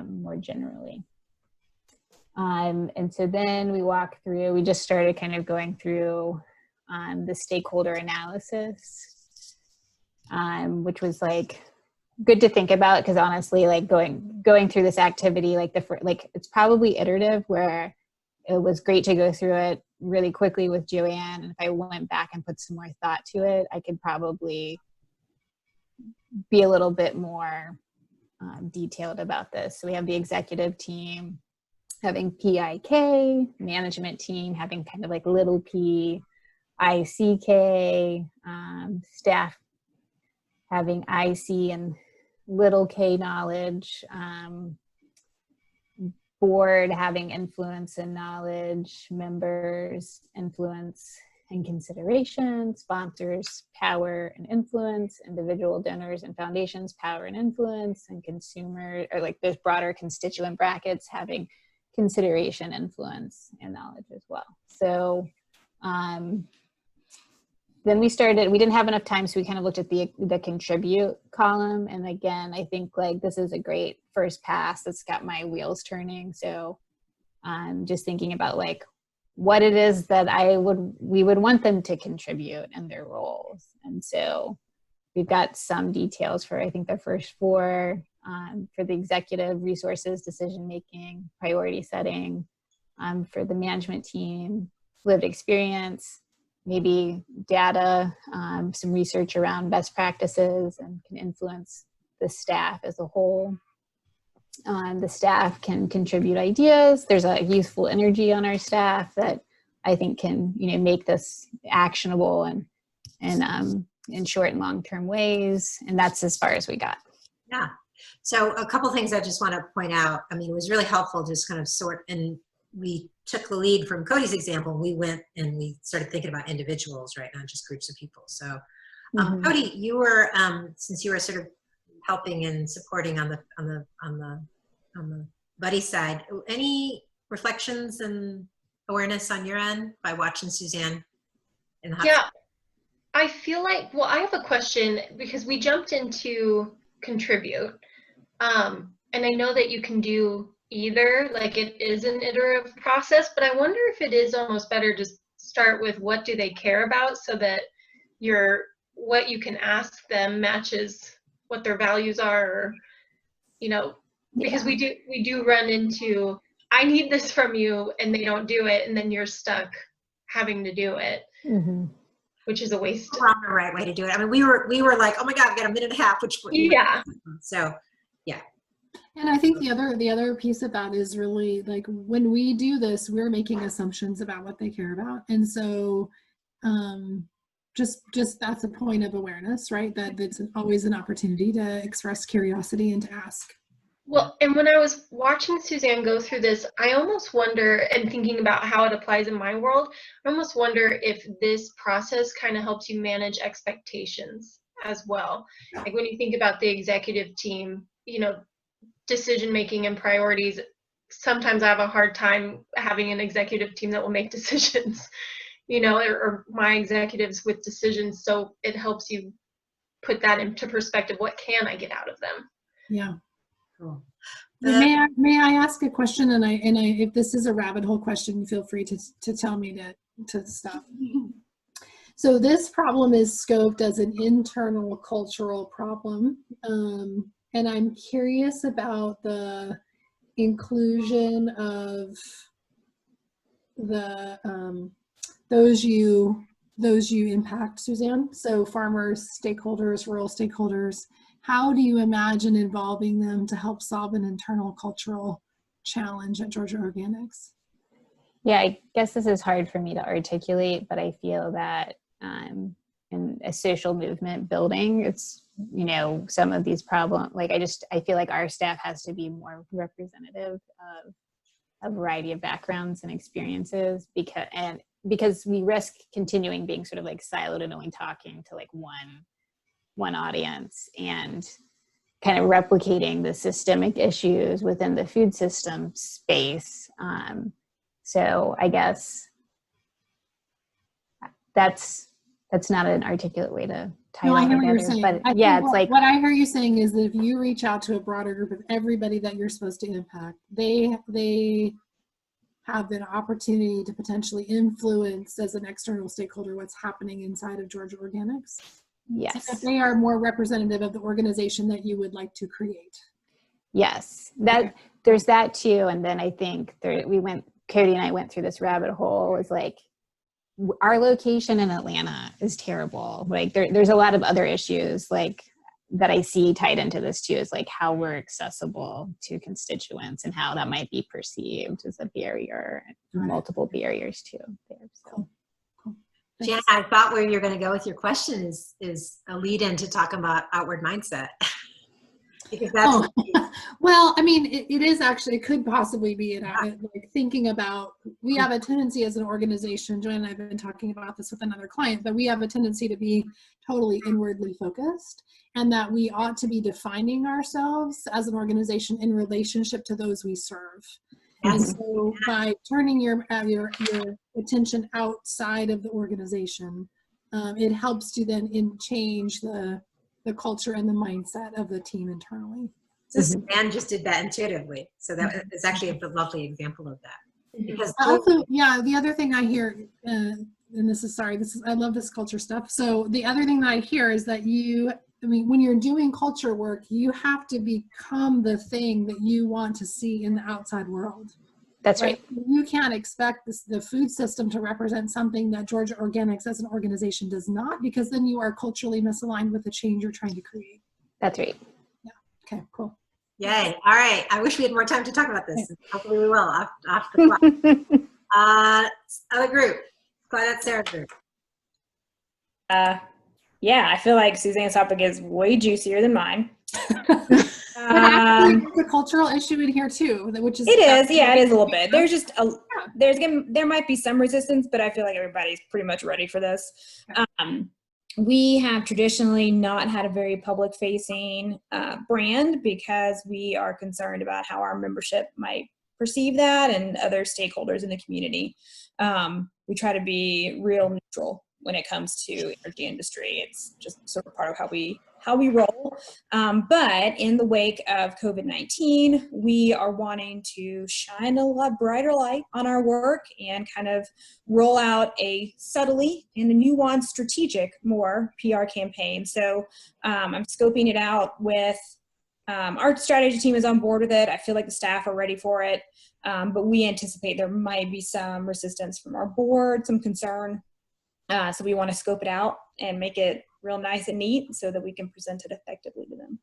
more generally. And so then we just started kind of going through the stakeholder analysis, which was like good to think about because honestly, like going through this activity, like it's probably iterative where it was great to go through it really quickly with Joanne. And if I went back and put some more thought to it, I could probably be a little bit more detailed about this. So we have the executive team having PIK, management team having kind of like little p, ICK, staff having IC and little k knowledge, board having influence and knowledge, members, influence and consideration, sponsors, power and influence, individual donors and foundations, power and influence, and consumer, or like those broader constituent brackets having consideration, influence, and knowledge as well. So then we didn't have enough time, so we kind of looked at the contribute column. And again, I think like this is a great first pass that's got my wheels turning. So just thinking about like what it is that we would want them to contribute in their roles. And so we've got some details for, I think, the first 4 for the executive: resources, decision-making, priority setting, for the management team, lived experience, maybe data, some research around best practices, and can influence the staff as a whole. The staff can contribute ideas. There's a youthful energy on our staff that I think can, make this actionable and in short and long-term ways. And that's as far as we got. Yeah. So a couple things I just want to point out. I mean, it was really helpful to just kind of sort, and we took the lead from Cody's example. We went and we started thinking about individuals, right, not just groups of people. So Cody, you were, since you were sort of helping and supporting on the buddy side, any reflections and awareness on your end by watching Suzanne in the hot Yeah, I feel like, well, I have a question because we jumped into contribute. And I know that you can do either, like it is an iterative process, but I wonder if it is almost better to start with what do they care about so that what you can ask them matches what their values are, or, because we do run into, I need this from you, and they don't do it, and then you're stuck having to do it, which is a waste. the right way to do it. I mean, we were like, oh my God, we got a minute and a half, so yeah. And I think the other piece of that is really like when we do this, we're making assumptions about what they care about. And so just that's a point of awareness, right? That it's always an opportunity to express curiosity and to ask. Well, and when I was watching Suzanne go through this, I almost wonder, and thinking about how it applies in my world, I almost wonder if this process kind of helps you manage expectations as well. Like when you think about the executive team, decision-making and priorities, sometimes I have a hard time having an executive team that will make decisions, or my executives with decisions. So it helps you put that into perspective. What can I get out of them? Yeah. Cool. May I ask a question? And if this is a rabbit hole question, feel free to tell me to stop. So this problem is scoped as an internal cultural problem. And I'm curious about the inclusion of the those you impact, Suzanne. So farmers, stakeholders, rural stakeholders. How do you imagine involving them to help solve an internal cultural challenge at Georgia Organics? Yeah, I guess this is hard for me to articulate, but I feel that in a social movement building, it's, some of these problems, like I feel like our staff has to be more representative of a variety of backgrounds and experiences, because we risk continuing being sort of like siloed and only talking to like one audience and kind of replicating the systemic issues within the food system space. So I guess that's not an articulate way to tie No, it I all hear what you're together. saying. But yeah, it's like what I hear you saying is that if you reach out to a broader group of everybody that you're supposed to impact, they have an opportunity to potentially influence as an external stakeholder what's happening inside of Georgia Organics. yes, So that they are more representative of the organization that you would like to create. yes, there's that too. And then I think Cody and I went through this rabbit hole. It's like our location in Atlanta is terrible. Like there's a lot of other issues like that I see tied into this too, is like how we're accessible to constituents and how that might be perceived as a barrier, multiple barriers too. So. Cool. Jana, I thought where you're going to go with your question is a lead in to talk about outward mindset. Because that's well, I mean, it is actually, it could possibly be like thinking about, we have a tendency as an organization, Joanne and I have been talking about this with another client, but we have a tendency to be totally inwardly focused, and that we ought to be defining ourselves as an organization in relationship to those we serve. And so by turning your attention outside of the organization, it helps to then change the culture and the mindset of the team internally. So Suzanne just did that intuitively. So that is actually a lovely example of that. Because also, yeah, the other thing I hear, and this is, I love this culture stuff. So the other thing that I hear is that when you're doing culture work, you have to become the thing that you want to see in the outside world. That's right. You can't expect the food system to represent something that Georgia Organics as an organization does not, because then you are culturally misaligned with the change you're trying to create. That's right. Yeah. Okay, cool. Yay. All right. I wish we had more time to talk about this. Hopefully we will off the clock. Other group. Claudette, Sarah's group. Yeah, I feel like Suzanne's topic is way juicier than mine. But actually, there's a cultural issue in here too, which is. It is a little bit. There's just there might be some resistance, but I feel like everybody's pretty much ready for this. We have traditionally not had a very public-facing brand because we are concerned about how our membership might perceive that and other stakeholders in the community. We try to be real neutral when it comes to energy industry. It's just sort of part of how we roll. But in the wake of COVID-19, we are wanting to shine a lot brighter light on our work and kind of roll out a subtly and a nuanced strategic more PR campaign. So I'm scoping it out with our strategy team is on board with it. I feel like the staff are ready for it. But we anticipate there might be some resistance from our board, some concern. So we want to scope it out and make it real nice and neat so that we can present it effectively to them.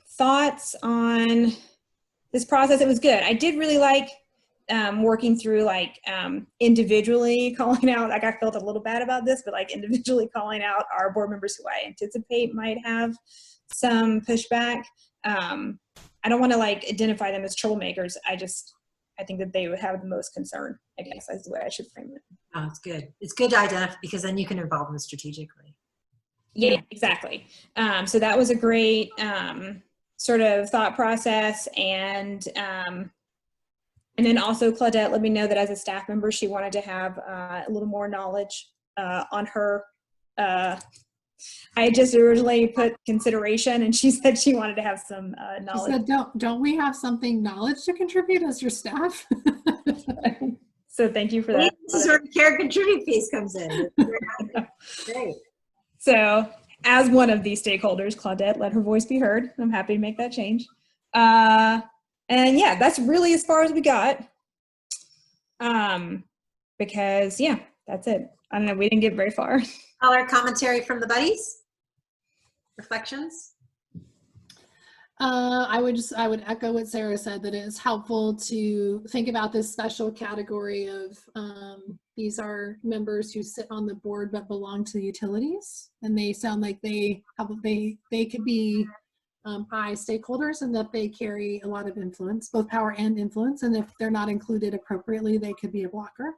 Thoughts on this process? It was good. I did really like working through individually calling out, I felt a little bad about this, but individually calling out our board members who I anticipate might have some pushback. I don't want to identify them as troublemakers. I think that they would have the most concern, I guess, is the way I should frame it. Oh, it's good. It's good to identify because then you can involve them strategically. Yeah, exactly. So that was a great sort of thought process. And then also Claudette let me know that as a staff member, she wanted to have a little more knowledge on her. I just originally put consideration, and she said she wanted to have some knowledge. She said, don't we have something knowledge to contribute as your staff? So thank you for that. This is where the care and contribute piece comes in. Great. So as one of these stakeholders, Claudette, let her voice be heard. I'm happy to make that change. And yeah, that's really as far as we got. Because yeah, that's it. I don't know, we didn't get very far. Other commentary from the buddies? Reflections? I would echo what Sarah said, that it is helpful to think about this special category of these are members who sit on the board but belong to the utilities, and they sound like they could be high stakeholders, and that they carry a lot of influence, both power and influence, and if they're not included appropriately, they could be a blocker.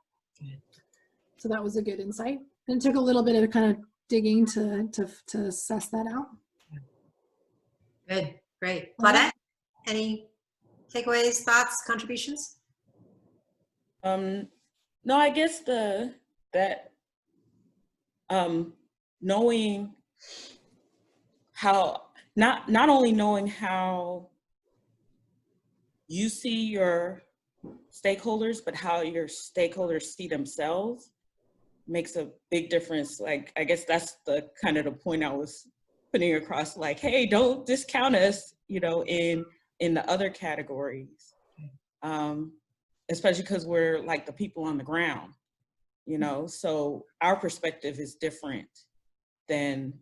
So that was a good insight. And it took a little bit of kind of digging to suss that out. Good, great. Claudette, any takeaways, thoughts, contributions? No, I guess knowing how, not only knowing how you see your stakeholders, but how your stakeholders see themselves makes a big difference. I guess that's the kind of the point I was putting across, hey, don't discount us, in the other categories, especially because we're the people on the ground, so our perspective is different than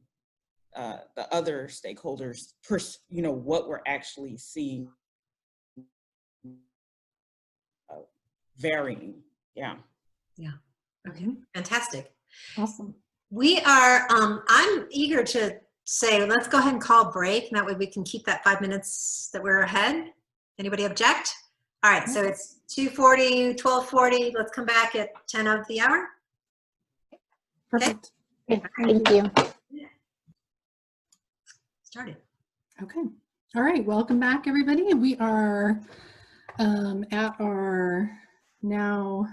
the other stakeholders, what we're actually seeing varying. Yeah. Okay, fantastic. Awesome. We are, I'm eager to say, let's go ahead and call break. And that way we can keep that 5 minutes that we're ahead. Anybody object? All right, so it's 2:40, 12:40. Let's come back at 10 of the hour. Perfect. Okay. Thank you. Started. Okay. All right. Welcome back, everybody. We are at our now